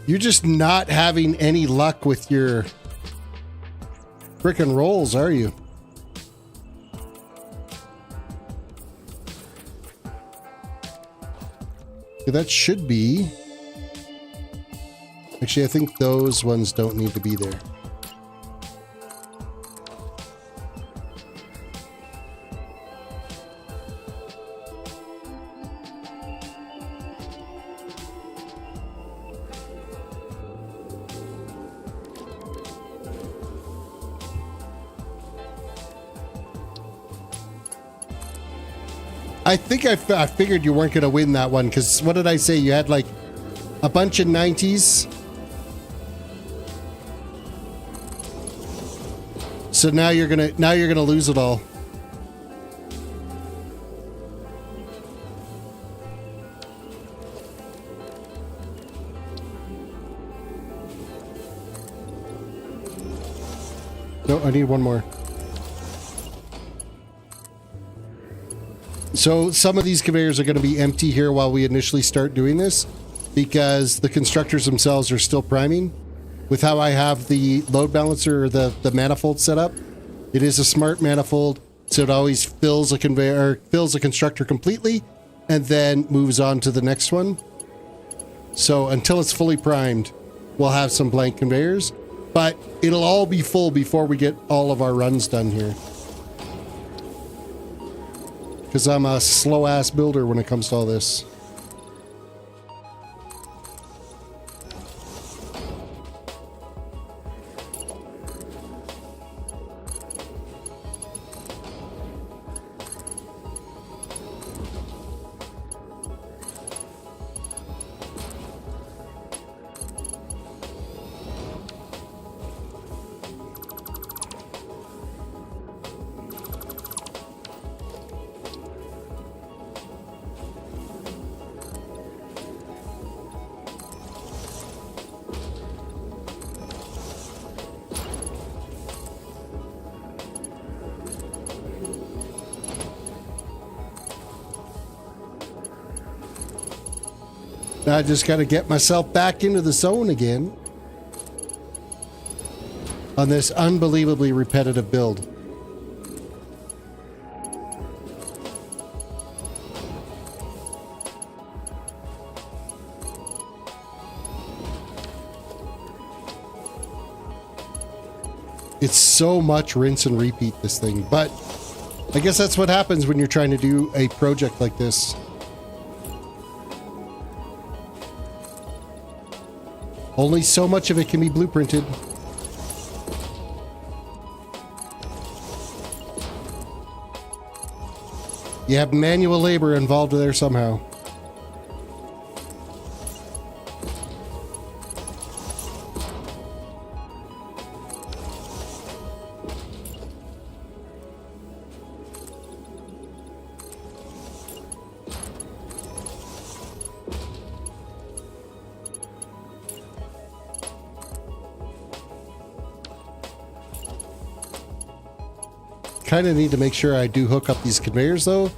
You're just not having any luck with your frickin' rolls, are you? That should be... Actually, I think those ones don't need to be there. I think I figured you weren't going to win that one, because what did I say? You had like a bunch of 90s. So now you're gonna lose it all. No, I need one more. So some of these conveyors are going to be empty here while we initially start doing this, because the constructors themselves are still priming. With how I have the load balancer or the manifold set up, it is a smart manifold, so it always fills a conveyor, fills a constructor completely, and then moves on to the next one. So until it's fully primed, we'll have some blank conveyors, but it'll all be full before we get all of our runs done here. Because I'm a slow-ass builder when it comes to all this. Now I just got to get myself back into the zone again on this unbelievably repetitive build. It's so much rinse and repeat, this thing, but I guess that's what happens when you're trying to do a project like this. Only so much of it can be blueprinted. You have manual labor involved there somehow. Kind of need to make sure I do hook up these conveyors though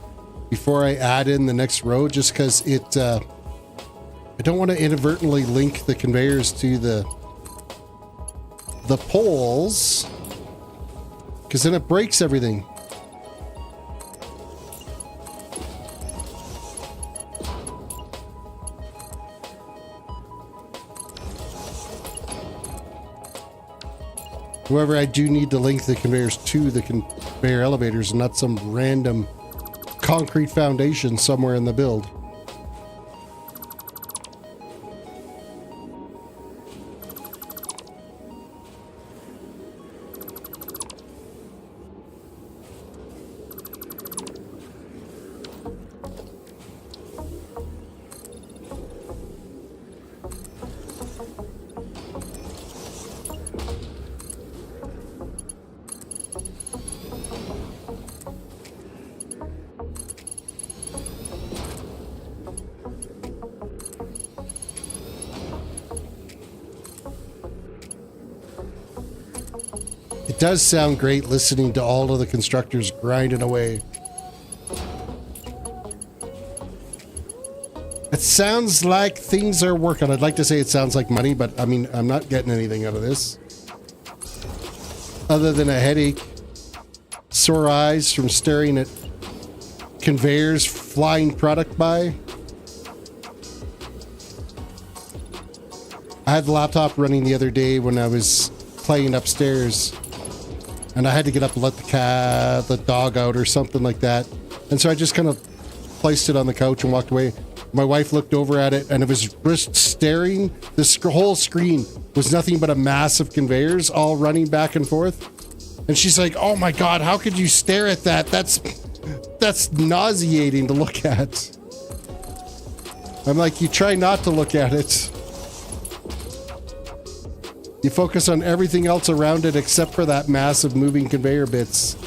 before I add in the next row, just because it I don't want to inadvertently link the conveyors to the poles, because then it breaks everything. However, I do need to link the conveyors to the conveyor elevators and not some random concrete foundation somewhere in the build. It does sound great listening to all of the constructors grinding away. It sounds like things are working. I'd like to say it sounds like money, but I mean, I'm not getting anything out of this. Other than a headache, sore eyes from staring at conveyors flying product by. I had the laptop running the other day when I was playing upstairs, and I had to get up and let the dog out or something like that. And so I just kind of placed it on the couch and walked away. My wife looked over at it, and it was just staring. This whole screen was nothing but a mass of conveyors all running back and forth. And she's like, "Oh my God, how could you stare at that? That's nauseating to look at." I'm like, you try not to look at it. You focus on everything else around it except for that mass of moving conveyor bits.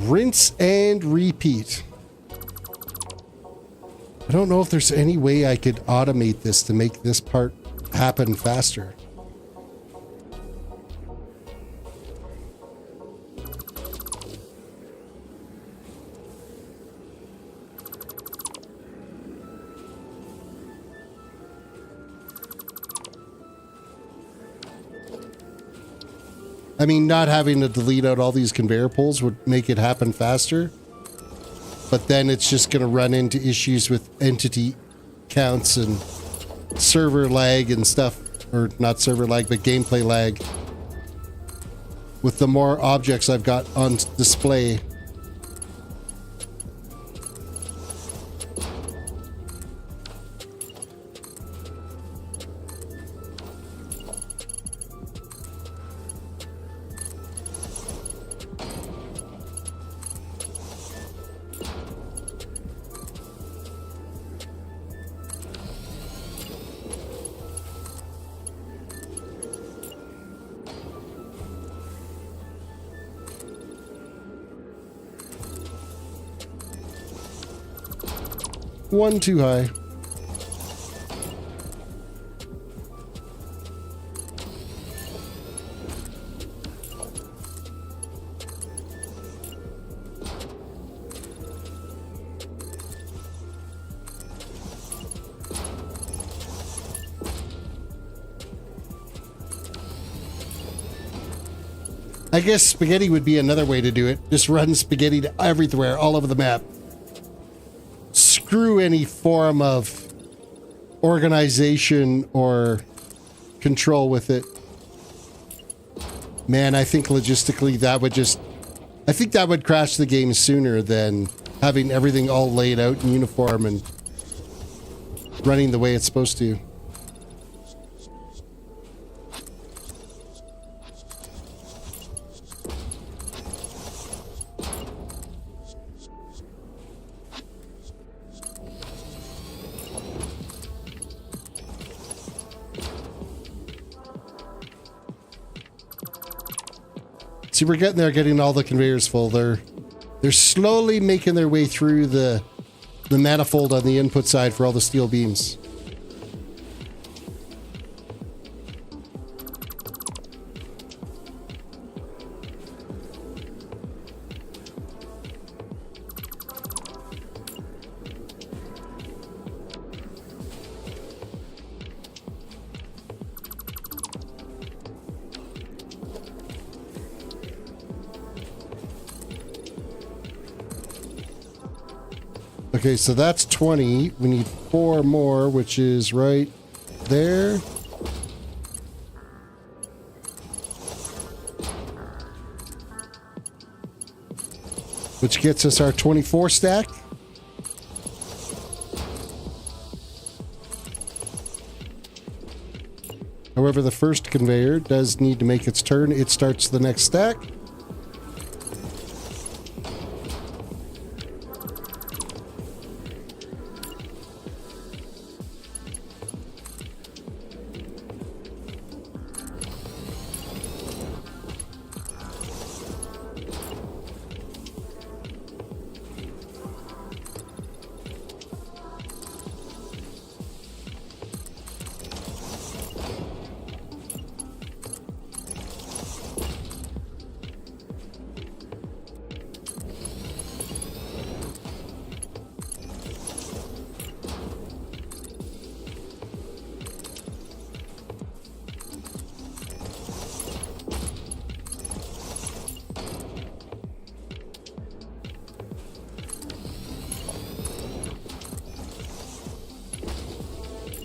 Rinse and repeat. I don't know if there's any way I could automate this to make this part happen faster. I mean, not having to delete out all these conveyor poles would make it happen faster. But then it's just going to run into issues with entity counts and server lag and stuff. Or not server lag, but gameplay lag. With the more objects I've got on display. One too high. I guess spaghetti would be another way to do it. Just run spaghetti to everywhere, all over the map. Screw any form of organization or control with it. Man, I think logistically that would just... I think that would crash the game sooner than having everything all laid out in uniform and running the way it's supposed to. See, we're getting all the conveyors full. They're slowly making their way through the manifold on the input side for all the steel beams. Okay, so that's 20. We need 4 more, which is right there. Which gets us our 24 stack. However, the first conveyor does need to make its turn. It starts the next stack.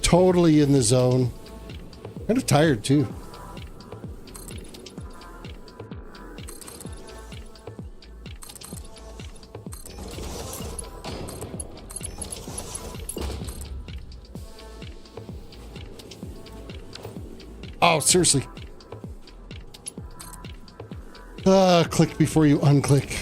Totally in the zone. Kind of tired too. Oh, seriously. Click before you unclick.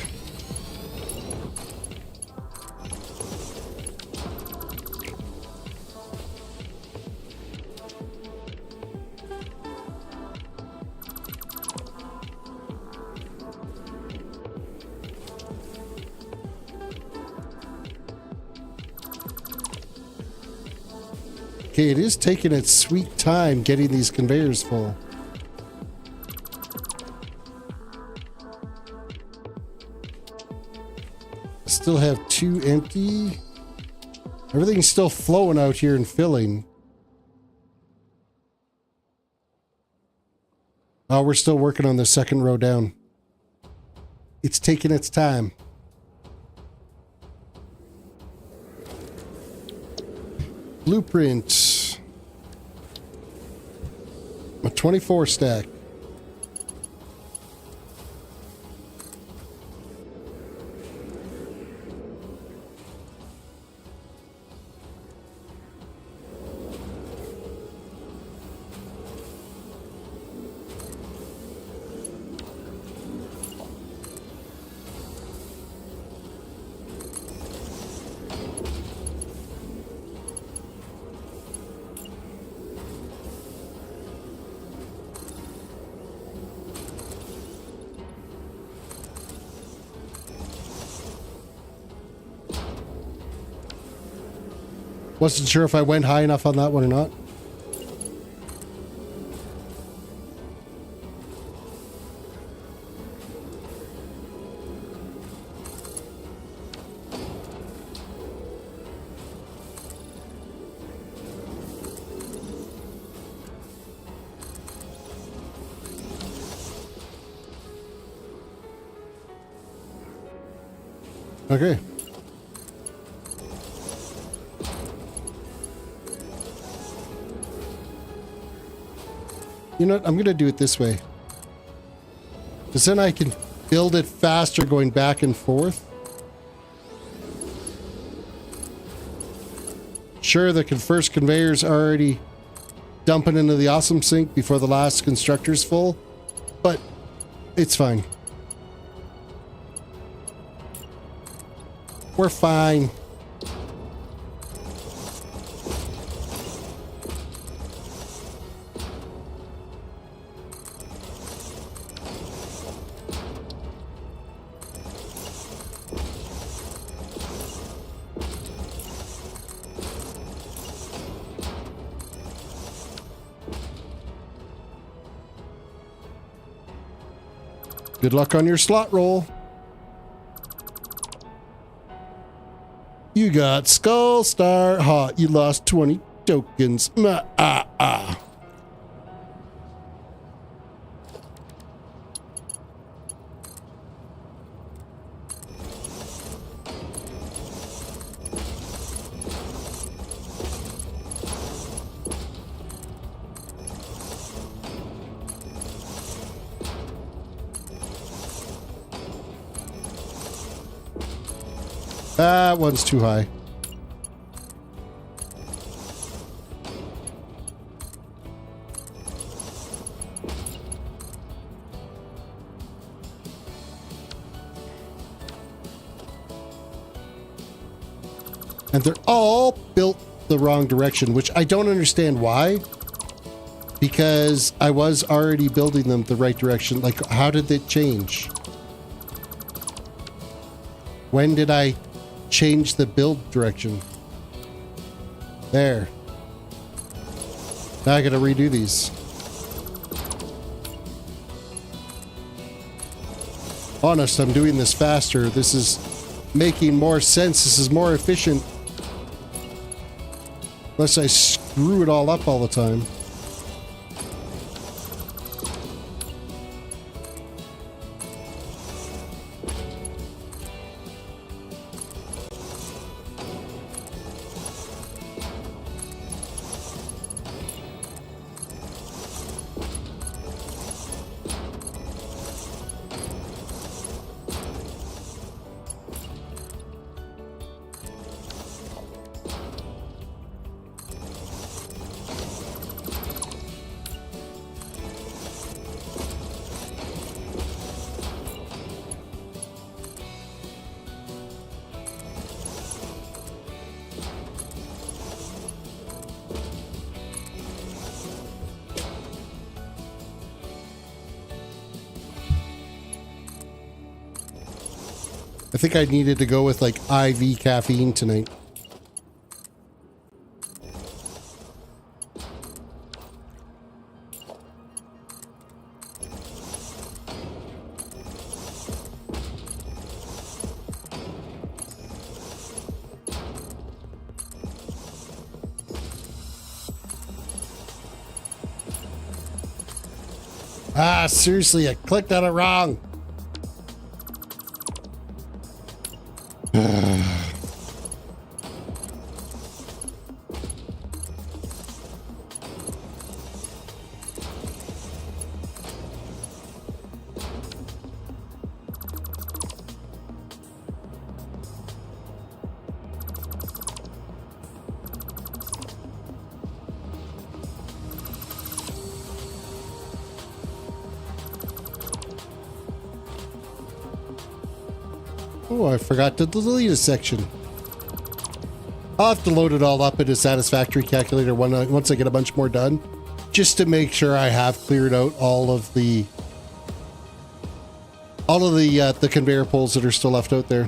Okay, it is taking its sweet time getting these conveyors full. Still have 2 empty. Everything's still flowing out here and filling. Oh, we're still working on the second row down. It's taking its time. Blueprint. A 24 stack. Wasn't sure if I went high enough on that one or not. Okay. You know what? I'm going to do it this way. Because then I can build it faster going back and forth. Sure, the first conveyor's already dumping into the awesome sink before the last constructor's full, but it's fine. We're fine. Good luck on your slot roll. You got Skull Star Hot. You lost 20 tokens. That one's too high. And they're all built the wrong direction, which I don't understand why. Because I was already building them the right direction. Like, how did it change? When did I change the build direction? There. Now I gotta redo these. Honest, I'm doing this faster. This is making more sense. This is more efficient. Unless I screw it all up all the time. I think I needed to go with like IV caffeine tonight. Ah, seriously, I clicked on it wrong. Oh, I forgot to delete a section. I'll have to load it all up into Satisfactory calculator once I get a bunch more done, just to make sure I have cleared out all of the conveyor poles that are still left out there.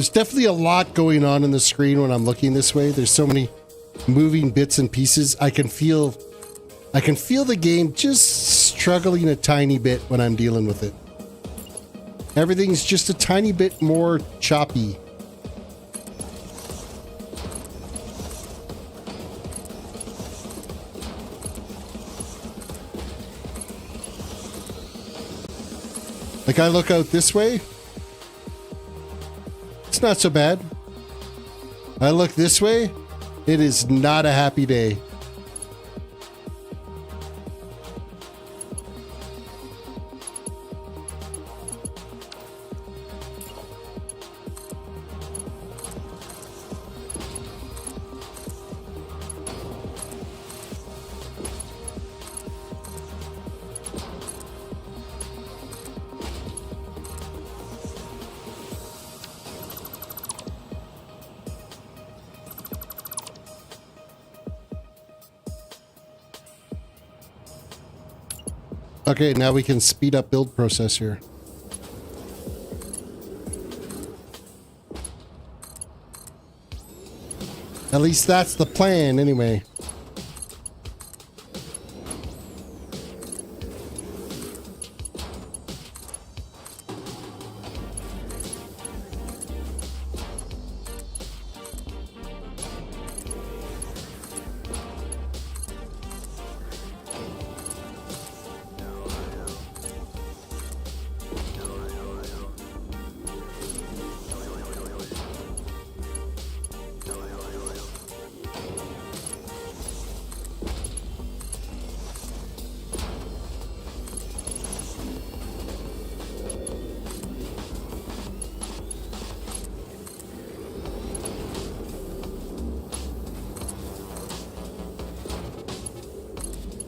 There's definitely a lot going on the screen when I'm looking this way. There's so many moving bits and pieces. I can feel the game just struggling a tiny bit when I'm dealing with it. Everything's just a tiny bit more choppy. Like I look out this way, it's not so bad. I look this way, it is not a happy day. Okay, now we can speed up build process here. At least that's the plan, anyway.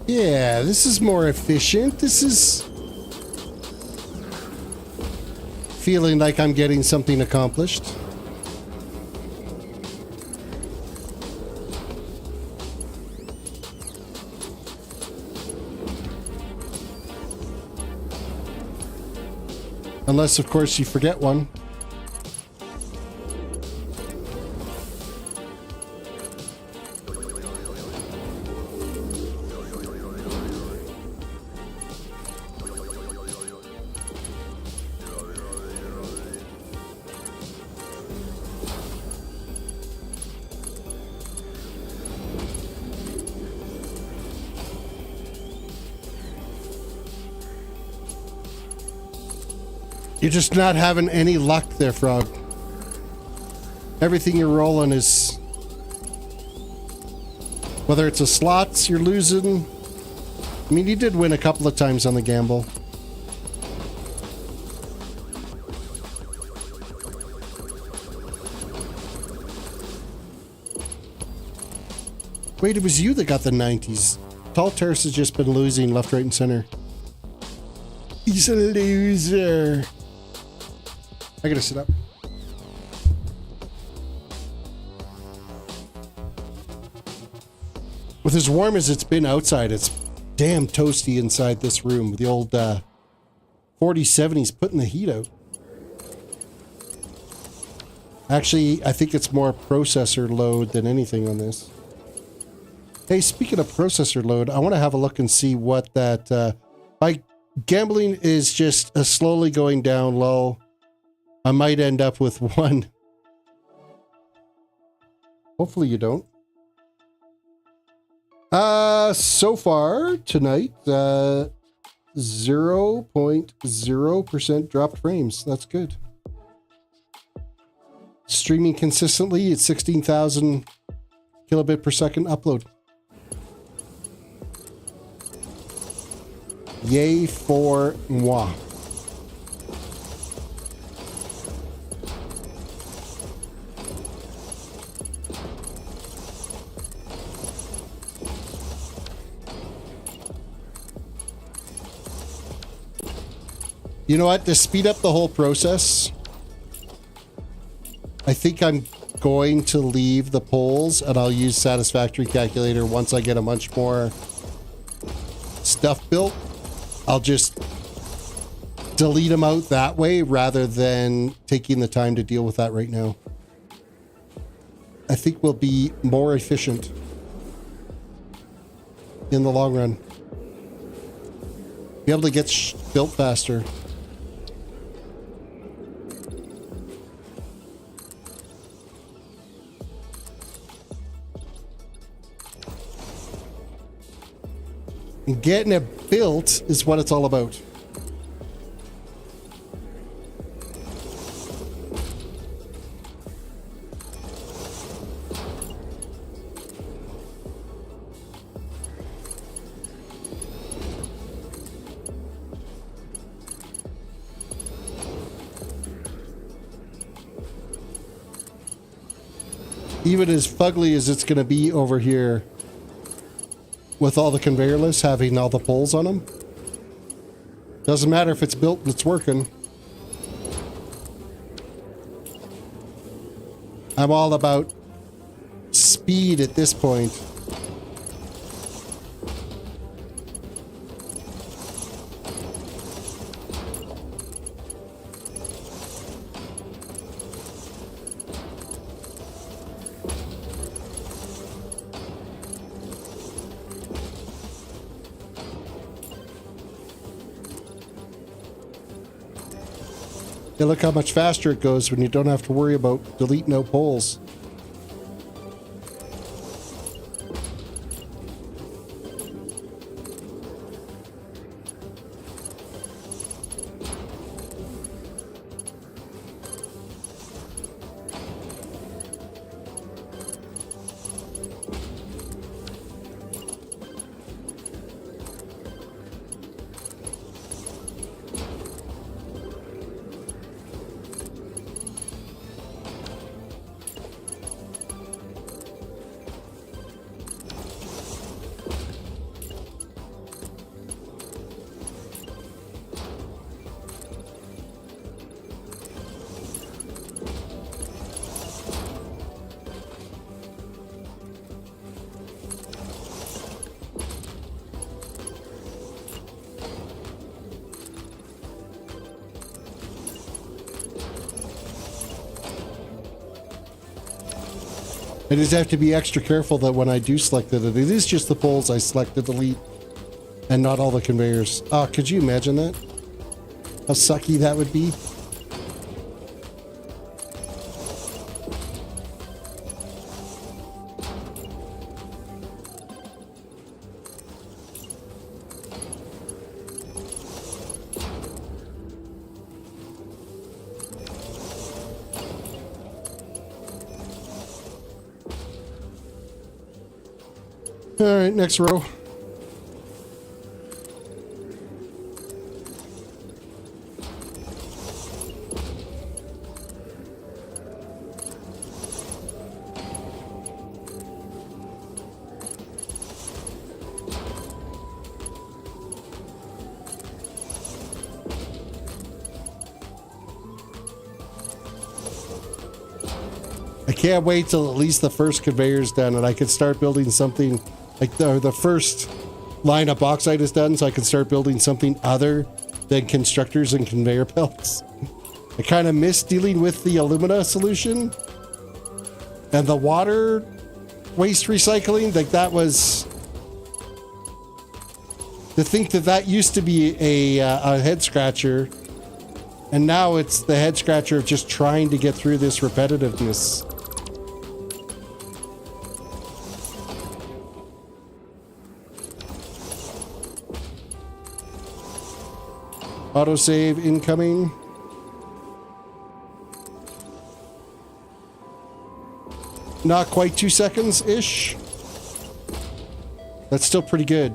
Yeah, this is more efficient. This is feeling like I'm getting something accomplished. Unless, of course, you forget one. You're just not having any luck there, Frog. Everything you're rolling is... Whether it's a slots you're losing... I mean, you did win a couple of times on the gamble. Wait, it was you that got the 90s. Tall Terrace has just been losing left, right, and center. He's a loser. I gotta sit up. With as warm as it's been outside, it's damn toasty inside this room. The old 4070's putting the heat out. Actually, I think it's more processor load than anything on this. Hey, speaking of processor load, I want to have a look and see what that... my gambling is just a slowly going down low. I might end up with one. Hopefully you don't. So far tonight, 0.0% dropped frames. That's good. Streaming consistently at 16,000 kilobit per second upload. Yay for moi. You know what? To speed up the whole process, I think I'm going to leave the polls and I'll use Satisfactory Calculator once I get a bunch more stuff built. I'll just delete them out that way rather than taking the time to deal with that right now. I think we'll be more efficient in the long run. Be able to get built faster. And getting it built is what it's all about. Even as fugly as it's going to be over here with all the conveyor lists having all the poles on them, doesn't matter if it's built and it's working. I'm all about speed at this point. Yeah, look how much faster it goes when you don't have to worry about deleting out poles. I just have to be extra careful that when I do select it is just the poles I select to delete and not all the conveyors. Oh, could you imagine that? How sucky that would be? All right, next row. I can't wait till at least the first conveyor's done and I can start building something like the first line of bauxite is done, so I can start building something other than constructors and conveyor belts. I kind of miss dealing with the alumina solution and the water waste recycling. Like that was, to think that that used to be a head scratcher, and now it's the head scratcher of just trying to get through this repetitiveness. Autosave incoming. Not quite 2 seconds-ish. That's still pretty good.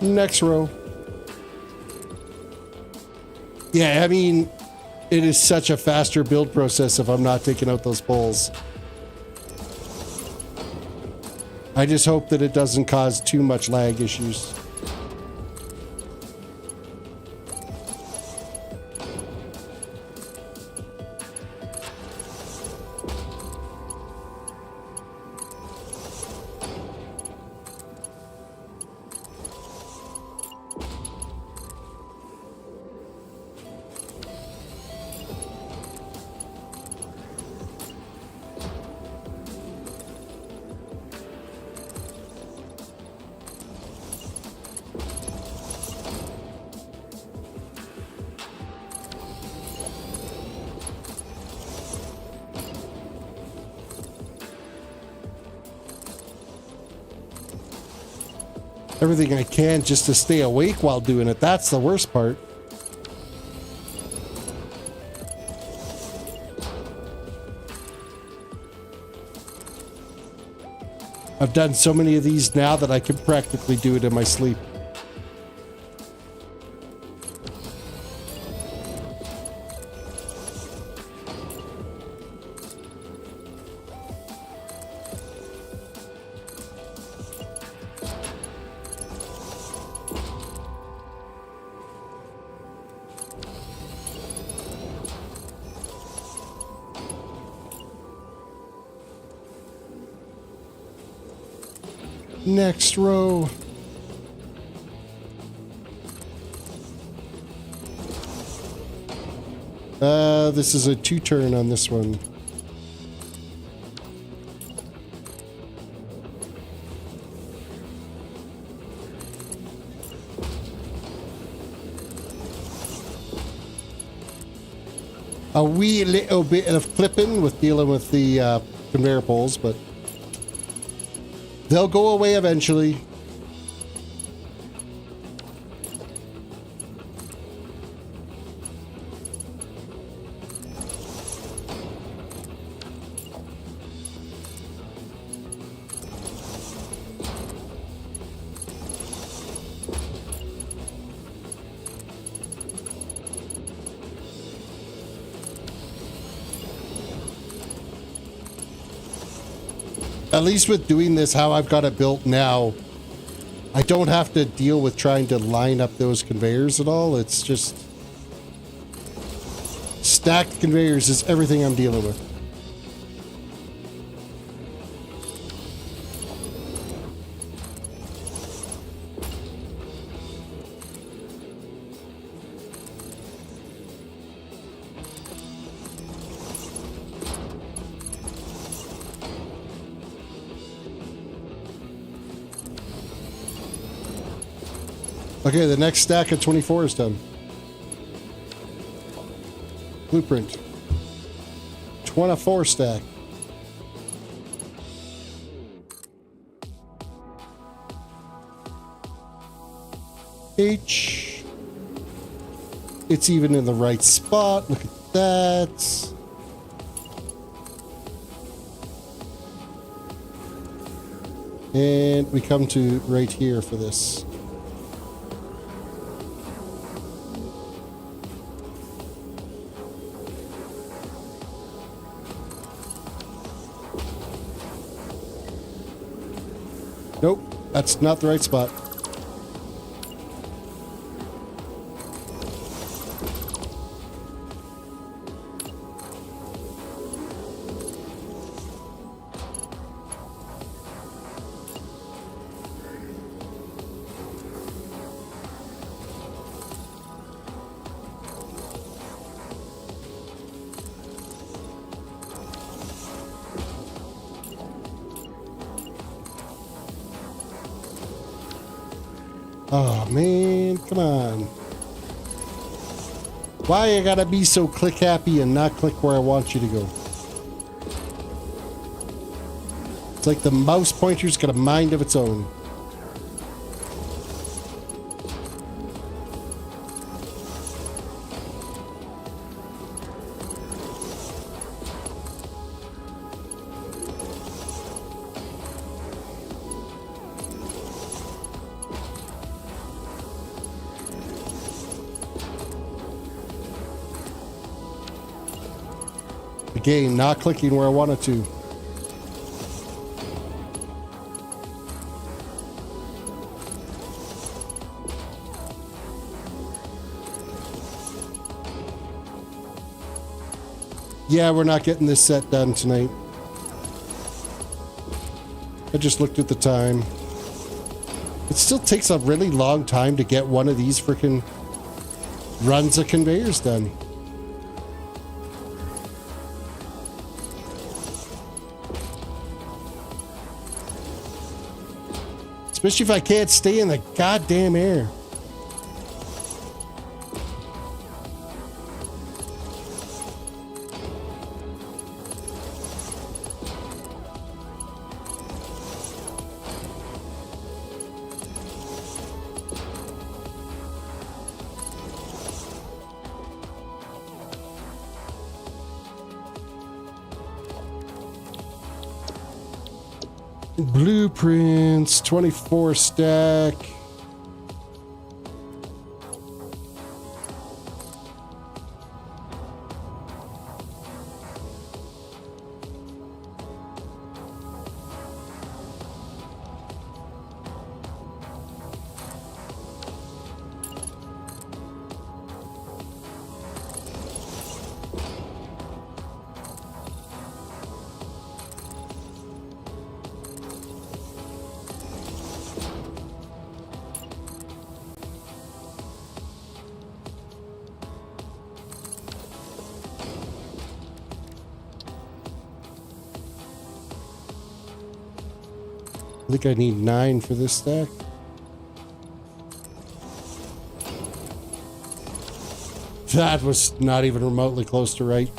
Next row. Yeah, I mean, it is such a faster build process if I'm not taking out those poles. I just hope that it doesn't cause too much lag issues. Everything I can just to stay awake while doing it. That's the worst part. I've done so many of these now that I can practically do it in my sleep. Next row. This is a 2-turn on this one. A wee little bit of clipping with dealing with the conveyor poles, but they'll go away eventually. At least with doing this, how I've got it built now, I don't have to deal with trying to line up those conveyors at all. It's just stacked conveyors is everything I'm dealing with. Okay, the next stack of 24 is done. Blueprint. 24 stack. H. It's even in the right spot. Look at that. And we come to right here for this. Nope, that's not the right spot. Oh man, come on. Why you gotta be so click happy and not click where I want you to go? It's like the mouse pointer's got a mind of its own. Again, not clicking where I wanted to. Yeah, we're not getting this set done tonight. I just looked at the time. It still takes a really long time to get one of these freaking runs of conveyors done. Especially if I can't stay in the goddamn air. Blueprints, 24 stack. I think I need 9 for this stack. That was not even remotely close to right.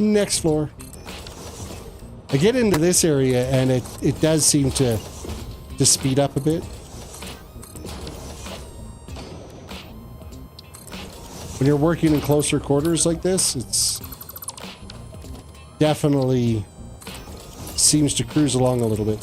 Next floor. I get into this area and it does seem to speed up a bit. When you're working in closer quarters like this, it's definitely seems to cruise along a little bit.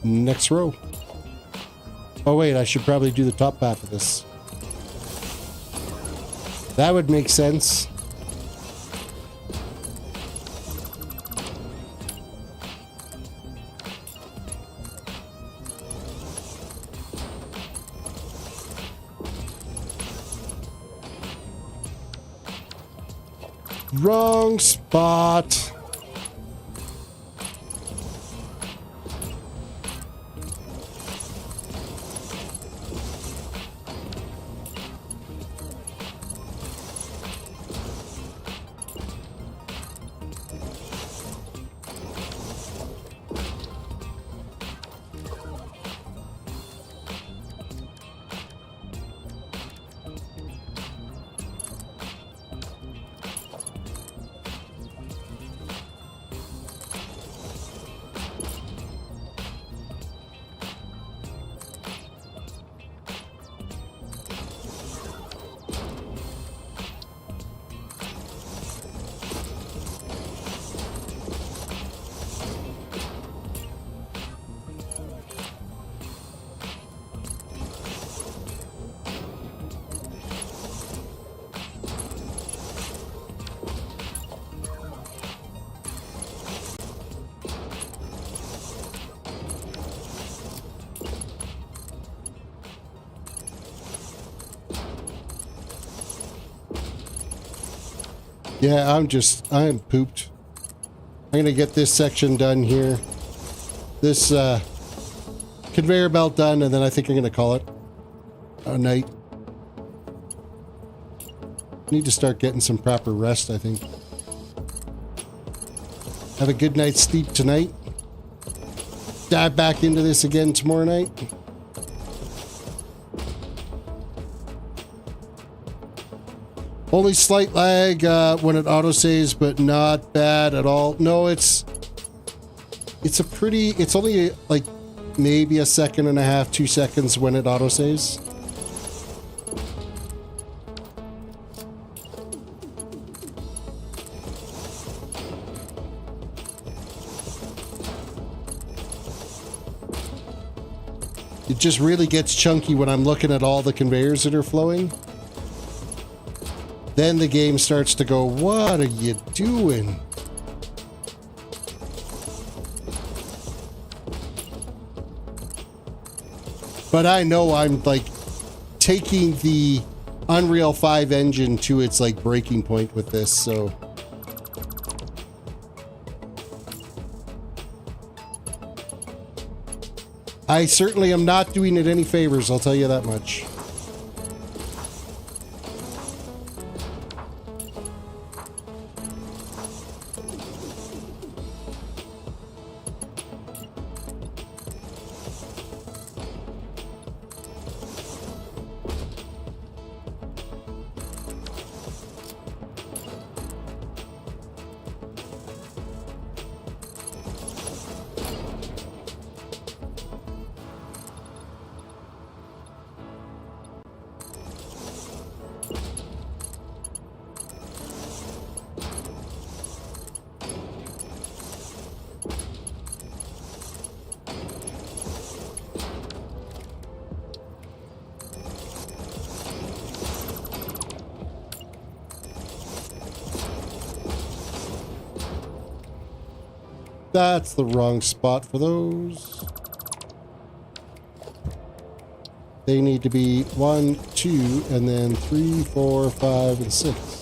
Next row. Oh wait, I should probably do the top half of this. That would make sense. Wrong spot. Yeah, I'm pooped. I'm gonna get this section done here. This conveyor belt done, and then I think I'm gonna call it a night. Need to start getting some proper rest, I think. Have a good night's sleep tonight. Dive back into this again tomorrow night. Only slight lag when it autosaves, but not bad at all. No, it's only like maybe a second and a half, 2 seconds when it autosaves. It just really gets chunky when I'm looking at all the conveyors that are flowing. Then the game starts to go, what are you doing? But I know I'm like taking the Unreal 5 engine to its like breaking point with this, so. I certainly am not doing it any favors, I'll tell you that much. That's the wrong spot for those. They need to be 1, 2, and then 3, 4, 5, and 6.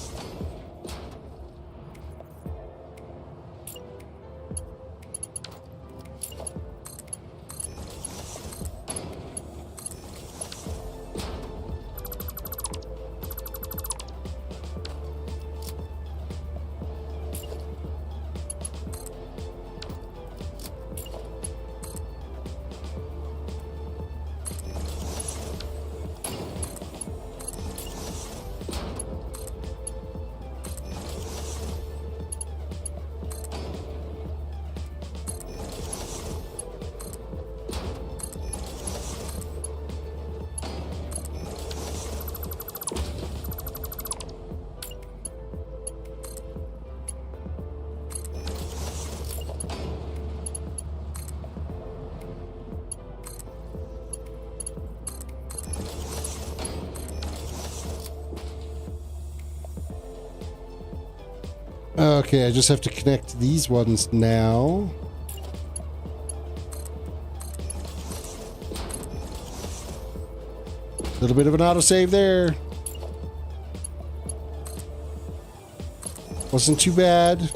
Okay, I just have to connect these ones now. A little bit of an autosave there. Wasn't too bad.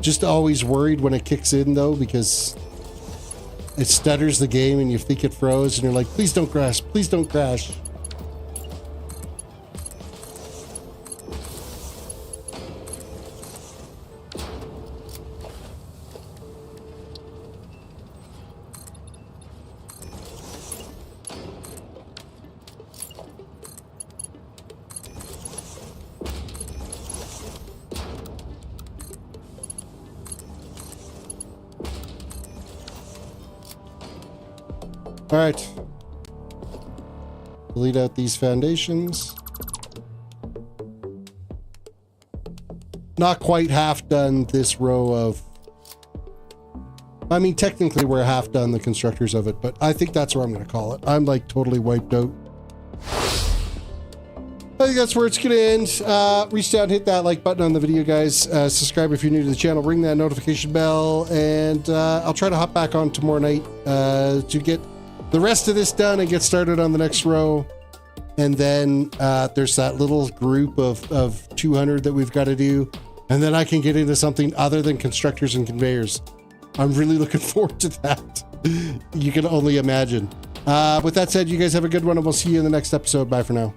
Just always worried when it kicks in though, because it stutters the game and you think it froze and you're like, please don't crash, please don't crash. All right. Delete out these foundations. Not quite half done this row of... I mean, technically we're half done the constructors of it, but I think that's where I'm going to call it. I'm like totally wiped out. I think that's where it's going to end. Reach down, hit that like button on the video, guys. Subscribe if you're new to the channel. Ring that notification bell, and I'll try to hop back on tomorrow night to get the rest of this done and get started on the next row. And then there's that little group of 200 that we've got to do. And then I can get into something other than constructors and conveyors. I'm really looking forward to that. You can only imagine. With that said, you guys have a good one, and we'll see you in the next episode. Bye for now.